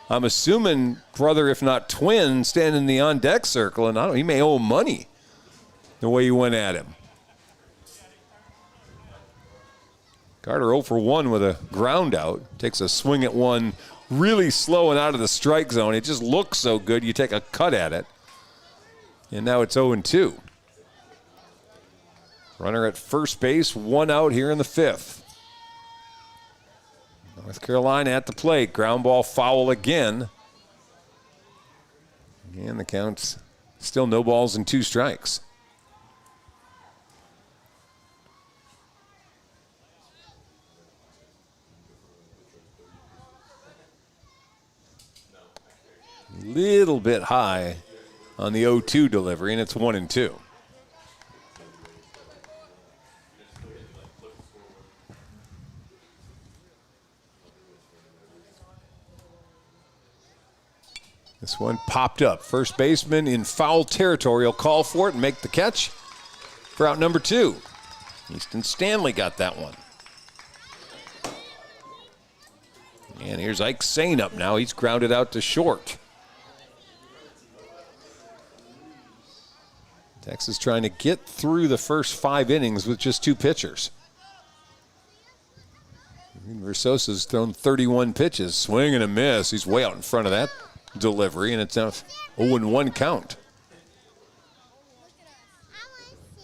I'm assuming brother, if not twin, standing in the on-deck circle, and I don't know, he may owe him money the way he went at him. Carter 0 for 1 with a ground out. Takes a swing at one really slow and out of the strike zone. It just looks so good, you take a cut at it. And now it's 0-2. Runner at first base, 1 out here in the 5th. North Carolina at the plate. Ground ball foul again. And the count's still no balls and 2 strikes. Little bit high on the 0-2 delivery, and it's 1-2. This one popped up. First baseman in foul territory will call for it and make the catch for out number 2. Easton Stanley got that one. And here's Ike Sane up now. He's grounded out to short. Texas trying to get through the first 5 innings with just 2 pitchers. Versosa's thrown 31 pitches. Swing and a miss. He's way out in front of that delivery, and it's a 0-1 count.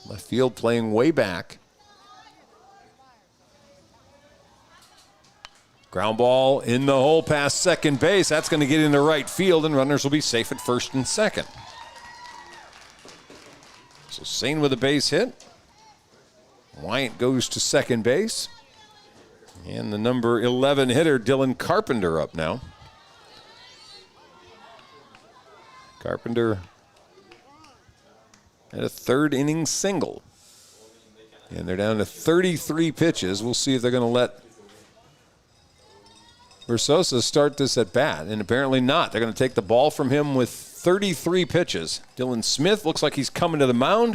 Left field playing way back. Ground ball in the hole past second base. That's going to get into right field, and runners will be safe at first and second. So Sane with a base hit. Wyant goes to second base. And the number 11 hitter, Dylan Carpenter, up now. Carpenter had a 3rd inning single. And they're down to 33 pitches. We'll see if they're going to let Versosa start this at bat, and apparently not. They're going to take the ball from him with 33 pitches. Dylan Smith looks like he's coming to the mound,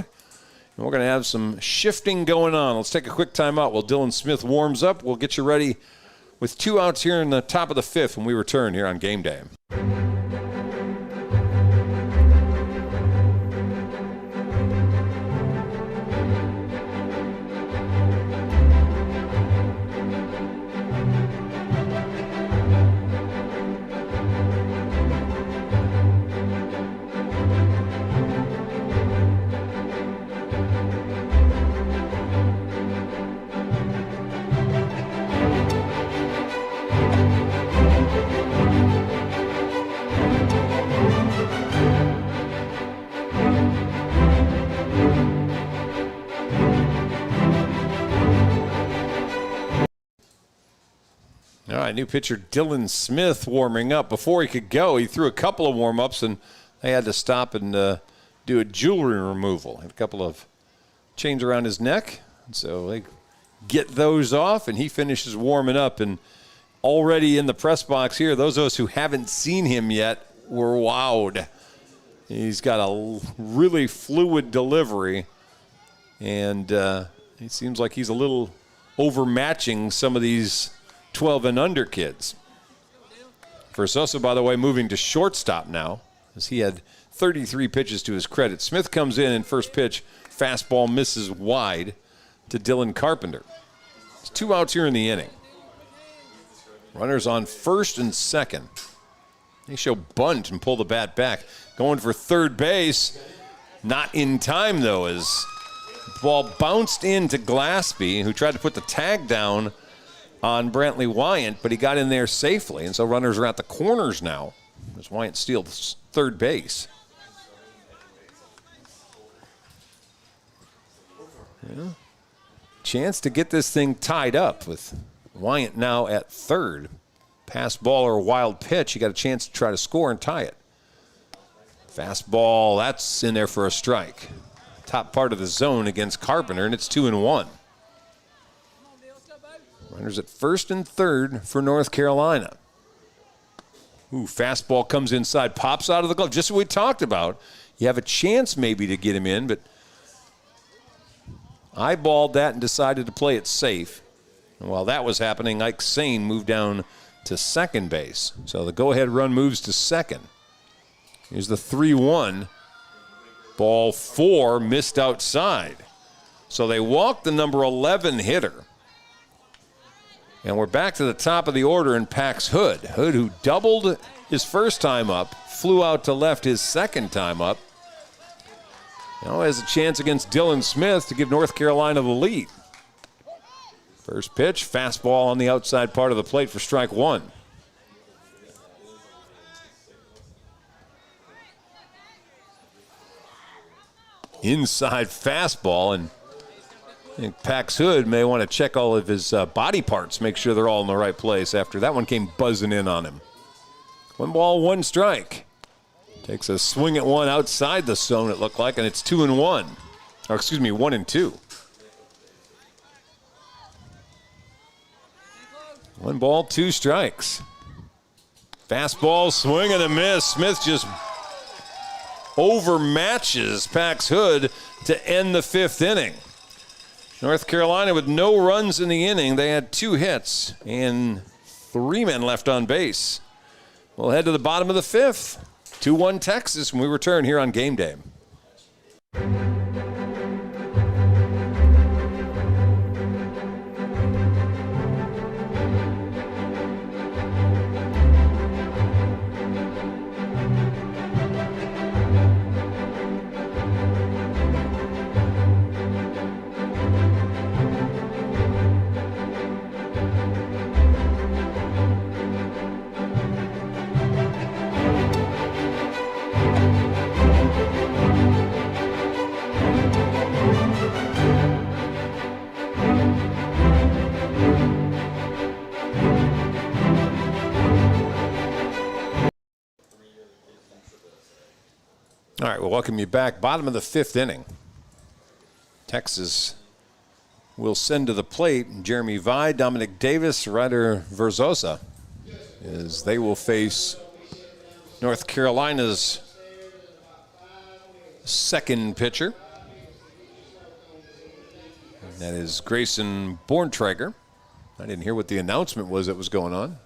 and we're going to have some shifting going on. Let's take a quick timeout while Dylan Smith warms up. We'll get you ready with 2 outs here in the top of the 5th when we return here on Game Day. All right, new pitcher Dylan Smith warming up. Before he could go, he threw a couple of warm-ups, and they had to stop and do a jewelry removal. Had a couple of chains around his neck, so they get those off, and he finishes warming up. And already in the press box here, those of us who haven't seen him yet were wowed. He's got a really fluid delivery, and it seems like he's a little overmatching some of these 12 and under kids. Versosa, by the way, moving to shortstop now, as he had 33 pitches to his credit. Smith comes in, and first pitch, fastball misses wide to Dylan Carpenter. It's 2 outs here in the inning. Runners on first and second. They show bunt and pull the bat back. Going for third base. Not in time, though, as the ball bounced into Glaspie, who tried to put the tag down on Brantley Wyant, but he got in there safely, and so runners are at the corners now as Wyant steals third base. Yeah. Chance to get this thing tied up with Wyant now at third. Pass ball or wild pitch, you got a chance to try to score and tie it. Fastball, that's in there for a strike. Top part of the zone against Carpenter, and it's 2-1. Runners at first and third for North Carolina. Ooh, fastball comes inside, pops out of the glove. Just what we talked about. You have a chance maybe to get him in, but eyeballed that and decided to play it safe. And while that was happening, Ike Sane moved down to second base. So the go-ahead run moves to second. Here's the 3-1. Ball 4 missed outside. So they walked the number 11 hitter. And we're back to the top of the order in Pax Hood. Hood, who doubled his first time up, flew out to left his second time up. Now has a chance against Dylan Smith to give North Carolina the lead. First pitch, fastball on the outside part of the plate for strike one. Inside fastball, and I think Pax Hood may want to check all of his body parts, make sure they're all in the right place after that one came buzzing in on him. 1 ball, 1 strike. Takes a swing at one outside the zone, it looked like, and it's 2-1. Or excuse me, 1-2. 1 ball, 2 strikes. Fastball, swing and a miss. Smith just overmatches Pax Hood to end the 5th inning. North Carolina with no runs in the inning. They had 2 hits and 3 men left on base. We'll head to the bottom of the 5th. 2-1 Texas when we return here on Game Day. All right, we'll welcome you back. Bottom of the 5th inning. Texas will send to the plate Jeremy Vi, Dominic Davis, Ryder Verzosa, as they will face North Carolina's second pitcher. And that is Grayson Borntrager. I didn't hear what the announcement was that was going on.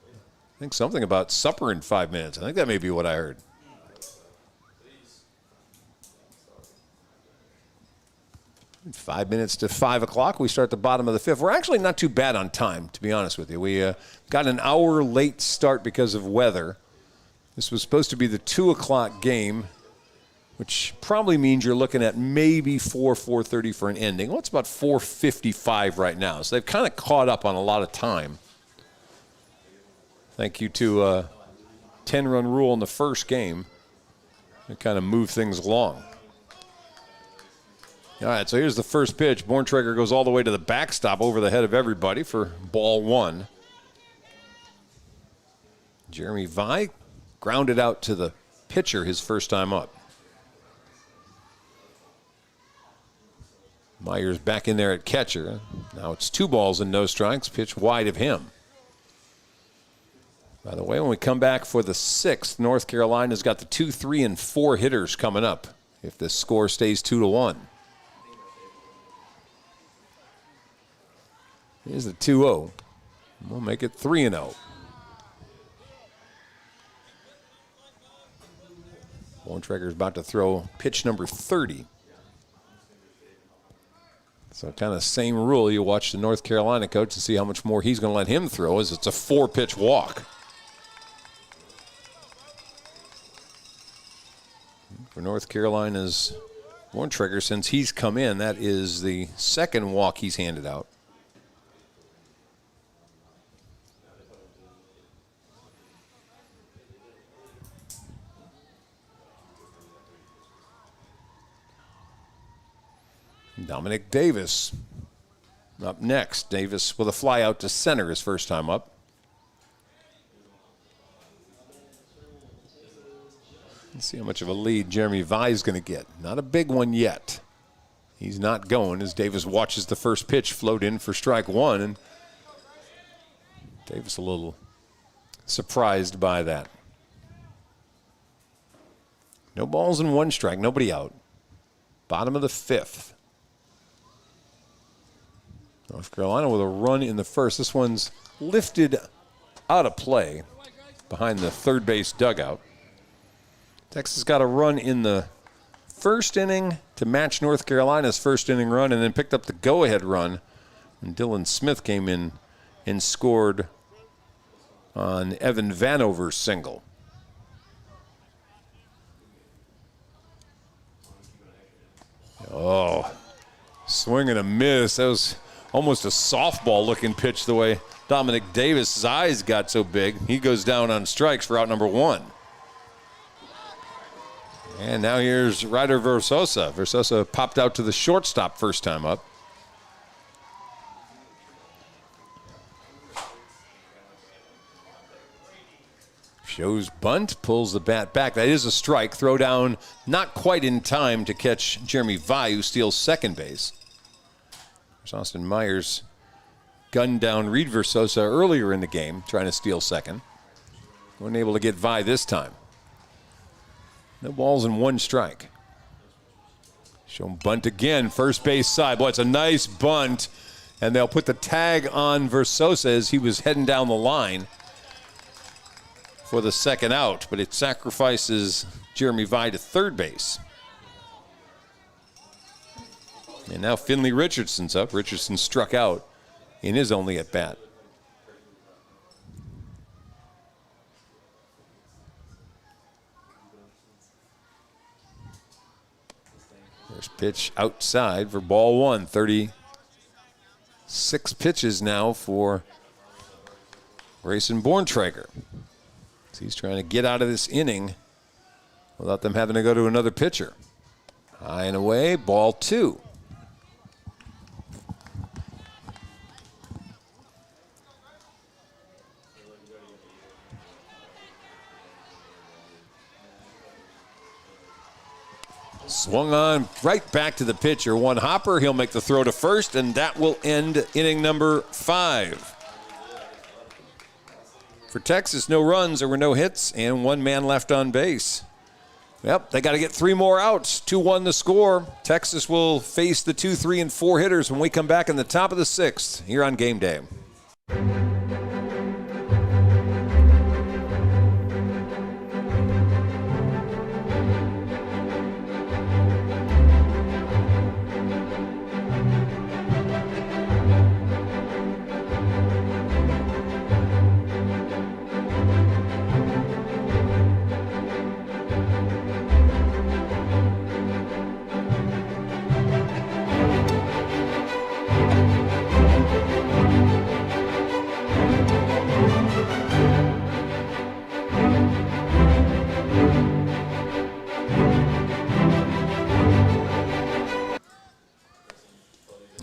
I think something about supper in 5 minutes. I think that may be what I heard. In 5 minutes to 5 o'clock, we start the bottom of the 5th. We're actually not too bad on time, to be honest with you. We got an hour late start because of weather. This was supposed to be the 2 o'clock game, which probably means you're looking at maybe 4:30 for an ending. Well, it's about 4:55 right now, so they've kind of caught up on a lot of time. Thank you to a 10-run rule in the first game. It kind of moved things along. All right, so here's the first pitch. Borntrager goes all the way to the backstop over the head of everybody for ball 1. Jeremy Vi grounded out to the pitcher his first time up. Myers back in there at catcher. Now it's 2 balls and no strikes. Pitch wide of him. By the way, when we come back for the 6th, North Carolina's got the 2, 3, and 4 hitters coming up if the score stays 2-1. Here's the 2-0. We'll make it 3-0. Borntrager's about to throw pitch number 30. So kind of same rule. You watch the North Carolina coach to see how much more he's going to let him throw, as it's a 4-pitch walk. For North Carolina's Borntrager, since he's come in, that is the 2nd walk he's handed out. Dominic Davis up next. Davis with a fly out to center his first time up. Let's see how much of a lead Jeremy Vi is going to get. Not a big one yet. He's not going as Davis watches the first pitch float in for strike 1. And Davis a little surprised by that. No balls and 1 strike. Nobody out. Bottom of the 5th. North Carolina with a run in the first. This one's lifted out of play behind the third base dugout. Texas got a run in the first inning to match North Carolina's first inning run, and then picked up the go-ahead run when Dylan Smith came in and scored on Evan Vanover's single. Oh, swing and a miss. That was almost a softball-looking pitch the way Dominic Davis' eyes got so big. He goes down on strikes for out number 1. And now here's Ryder Versosa. Versosa popped out to the shortstop first time up. Shows bunt, pulls the bat back. That is a strike. Throw down not quite in time to catch Jeremy Vi, who steals second base. There's Austin Myers gunned down Reed Versosa earlier in the game, trying to steal second. Wasn't able to get Vi this time. No balls and 1 strike. Show him bunt again, first base side. Boy, it's a nice bunt, and they'll put the tag on Versosa as he was heading down the line for the second out, but it sacrifices Jeremy Vi to third base. And now Finley Richardson's up. Richardson struck out in his only at bat. There's pitch outside for ball 1. 36 pitches now for Grayson Borntrager. So he's trying to get out of this inning without them having to go to another pitcher. High and away, ball 2. Swung on right back to the pitcher. One hopper, he'll make the throw to first, and that will end inning number 5. For Texas, no runs, there were no hits, and 1 man left on base. Yep, they got to get 3 more outs. 2-1 the score. Texas will face the 2, 3, and 4 hitters when we come back in the top of the 6th here on Game Day.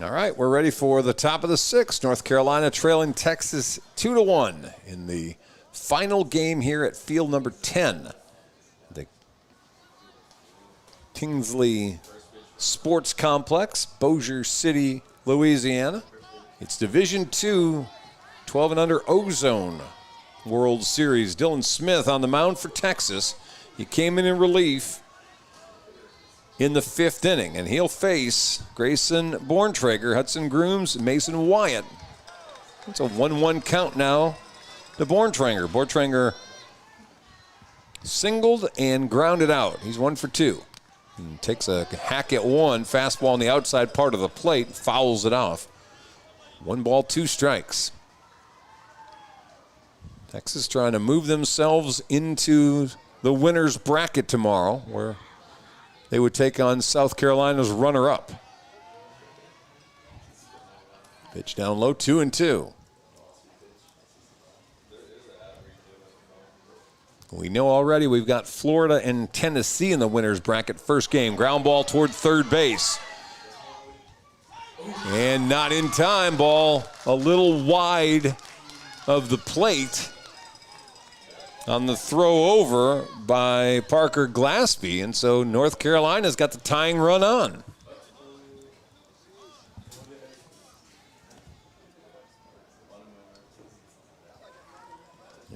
All right, we're ready for the top of the 6th. North Carolina trailing Texas 2-1 in the final game here at field number 10. The Kingsley Sports Complex, Bossier City, Louisiana. It's Division II, 12 and under Ozone World Series. Dylan Smith on the mound for Texas. He came in relief in the 5th inning, and he'll face Grayson Borntrager, Hudson Grooms, Mason Wyatt. It's a 1-1 count now to Borntrager. Borntrager singled and grounded out. He's 1 for 2. And takes a hack at 1, fastball on the outside part of the plate, fouls it off. 1 ball, 2 strikes. Texas trying to move themselves into the winner's bracket tomorrow, where they would take on South Carolina's runner-up. Pitch down low, 2-2. We know already we've got Florida and Tennessee in the winner's bracket. First game, ground ball toward third base. And not in time, ball a little wide of the plate on the throw over by Parker Glaspie, and so North Carolina's got the tying run on.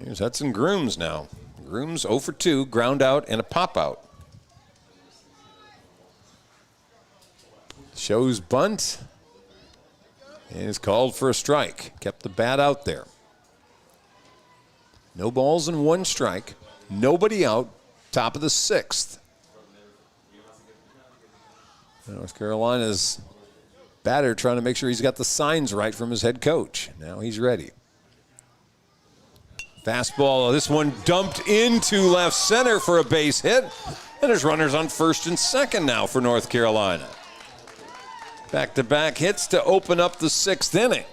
Here's Hudson Grooms now. Grooms 0 for 2, ground out and a pop out. Shows bunt. And it's called for a strike. Kept the bat out there. No balls and 1 strike. Nobody out. Top of the 6th. North Carolina's batter trying to make sure he's got the signs right from his head coach. Now he's ready. Fastball. This one dumped into left center for a base hit. And there's runners on first and second now for North Carolina. Back-to-back hits to open up the 6th inning.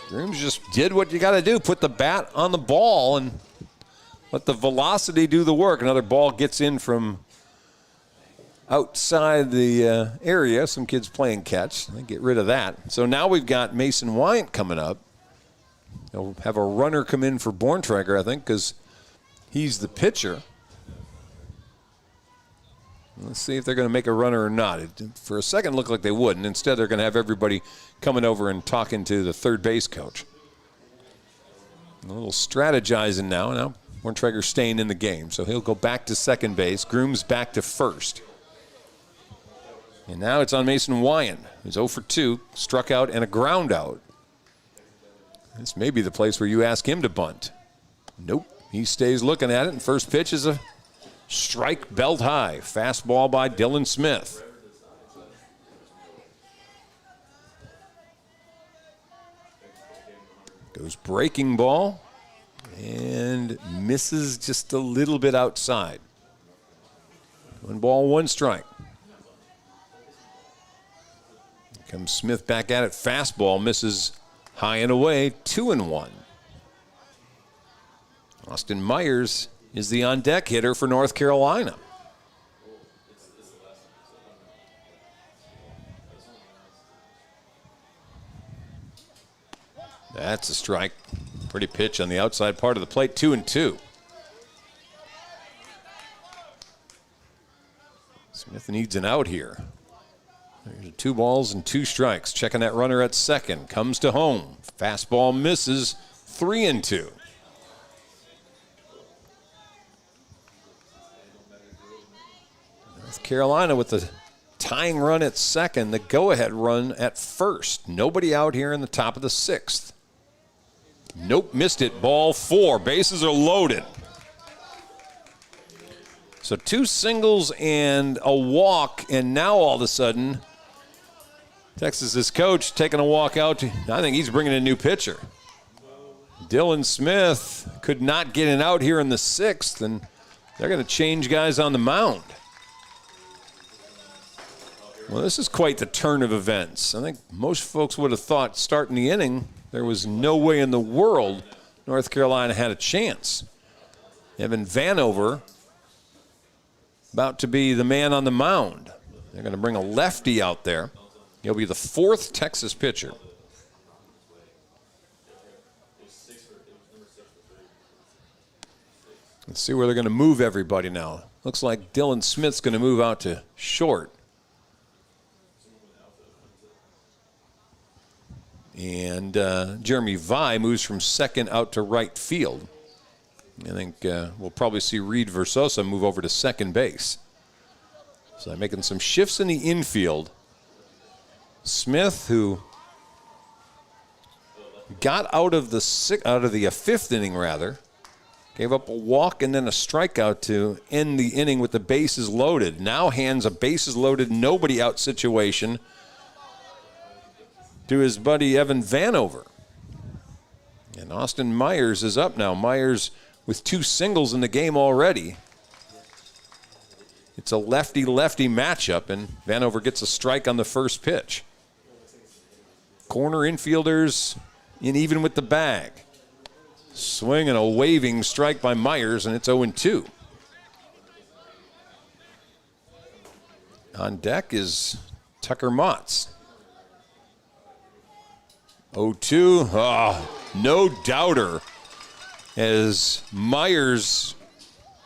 Grooms just did what you got to do. Put the bat on the ball and let the velocity do the work. Another ball gets in from outside the area. Some kids playing catch. They get rid of that. So now we've got Mason Wyant coming up. They'll have a runner come in for Borntrager, I think, because he's the pitcher. Let's see if they're going to make a runner or not. It, for a second, looked like they wouldn't. Instead, they're going to have everybody coming over and talking to the third base coach. A little strategizing now. Now, Borntrager's staying in the game, so he'll go back to second base. Grooms back to first. And now it's on Mason Wyant, who's 0 for 2, struck out and a ground out. This may be the place where you ask him to bunt. Nope, he stays looking at it, and first pitch is a strike belt high. Fastball by Dylan Smith. Goes breaking ball and misses just a little bit outside. 1 ball, 1 strike. Comes Smith back at it. Fastball misses high and away. 2-1. Austin Myers is the on-deck hitter for North Carolina. That's a strike. Pretty pitch on the outside part of the plate. 2-2. Smith needs an out here. There's 2 balls and 2 strikes. Checking that runner at second. Comes to home. Fastball misses. 3-2. North Carolina with the tying run at second. The go-ahead run at first. Nobody out here in the top of the 6th. Nope, missed it. Ball 4. Bases are loaded. So 2 singles and a walk, and now all of a sudden, Texas's coach taking a walk out. I think he's bringing a new pitcher. Dylan Smith could not get an out here in the 6th, and they're going to change guys on the mound. Well, this is quite the turn of events. I think most folks would have thought starting the inning, there was no way in the world North Carolina had a chance. Evan Vanover about to be the man on the mound. They're going to bring a lefty out there. He'll be the 4th Texas pitcher. Let's see where they're going to move everybody now. Looks like Dylan Smith's going to move out to short. And Jeremy Vi moves from second out to right field. I think we'll probably see Reed Versosa move over to second base. So they're making some shifts in the infield. Smith, who got out of the 5th inning, rather, gave up a walk and then a strikeout to end the inning with the bases loaded. Now hands a bases loaded, nobody out situation to his buddy Evan Vanover. And Austin Myers is up now. Myers with 2 singles in the game already. It's a lefty-lefty matchup, and Vanover gets a strike on the first pitch. Corner infielders in even with the bag. Swing and a waving strike by Myers, and it's 0-2. On deck is Tucker Motts. 0-2. No doubter, as Myers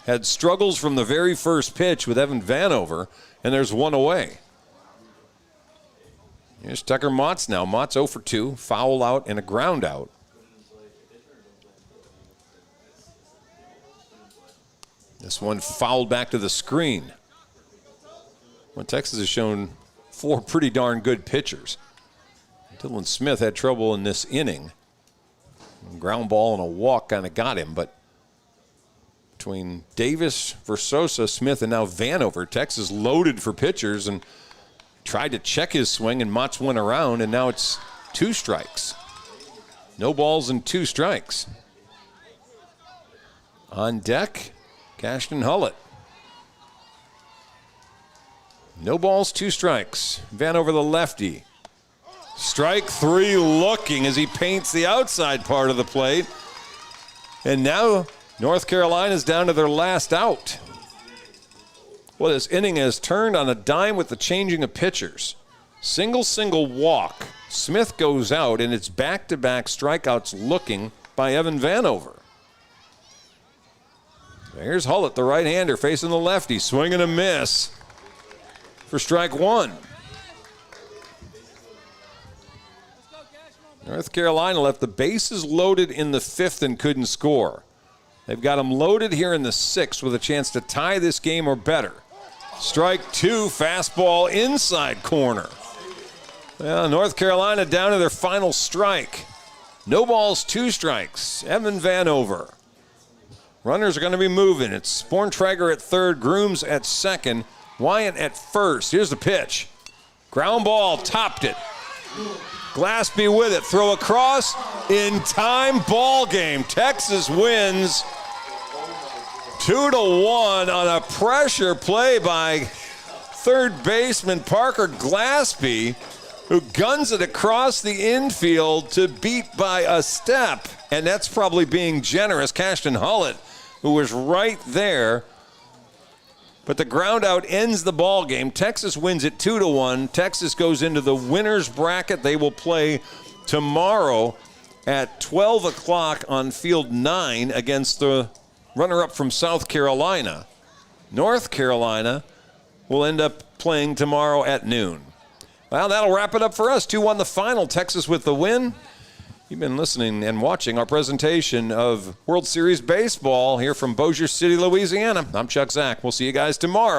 had struggles from the very first pitch with Evan Vanover, and there's 1 away. Here's Tucker Motts now. Motts 0 for 2, foul out and a ground out. This one fouled back to the screen. Well, Texas has shown 4 pretty darn good pitchers. Dylan Smith had trouble in this inning. Ground ball and a walk kind of got him, but between Davis, Versosa, Smith, and now Vanover, Texas loaded for pitchers and tried to check his swing, and Motts went around, and now it's 2 strikes. No balls and 2 strikes. On deck, Cashton Hullett. No balls, 2 strikes. Vanover, the lefty. Strike 3 looking as he paints the outside part of the plate. And now North Carolina's down to their last out. Well, this inning has turned on a dime with the changing of pitchers. Single walk. Smith goes out, and it's back-to-back strikeouts looking by Evan Vanover. Here's Hullett, the right-hander, facing the lefty. Swing and a miss for strike 1. North Carolina left the bases loaded in the 5th and couldn't score. They've got them loaded here in the 6th with a chance to tie this game or better. Strike 2, fastball inside corner. Well, North Carolina down to their final strike. No balls, 2 strikes. Evan Vanover. Runners are going to be moving. It's Sporntrager at third, Grooms at second, Wyant at first. Here's the pitch. Ground ball, topped it. Glassby with it, throw across, in time, ball game. Texas wins 2-1 on a pressure play by third baseman Parker Glassby, who guns it across the infield to beat by a step. And that's probably being generous. Cashton Hullett, who was right there. But the ground out ends the ball game. Texas wins it 2-1. Texas goes into the winner's bracket. They will play tomorrow at 12 o'clock on field 9 against the runner-up from South Carolina. North Carolina will end up playing tomorrow at noon. Well, that'll wrap it up for us. 2-1 the final. Texas with the win. You've been listening and watching our presentation of World Series Baseball here from Bossier City, Louisiana. I'm Chuck Zach. We'll see you guys tomorrow.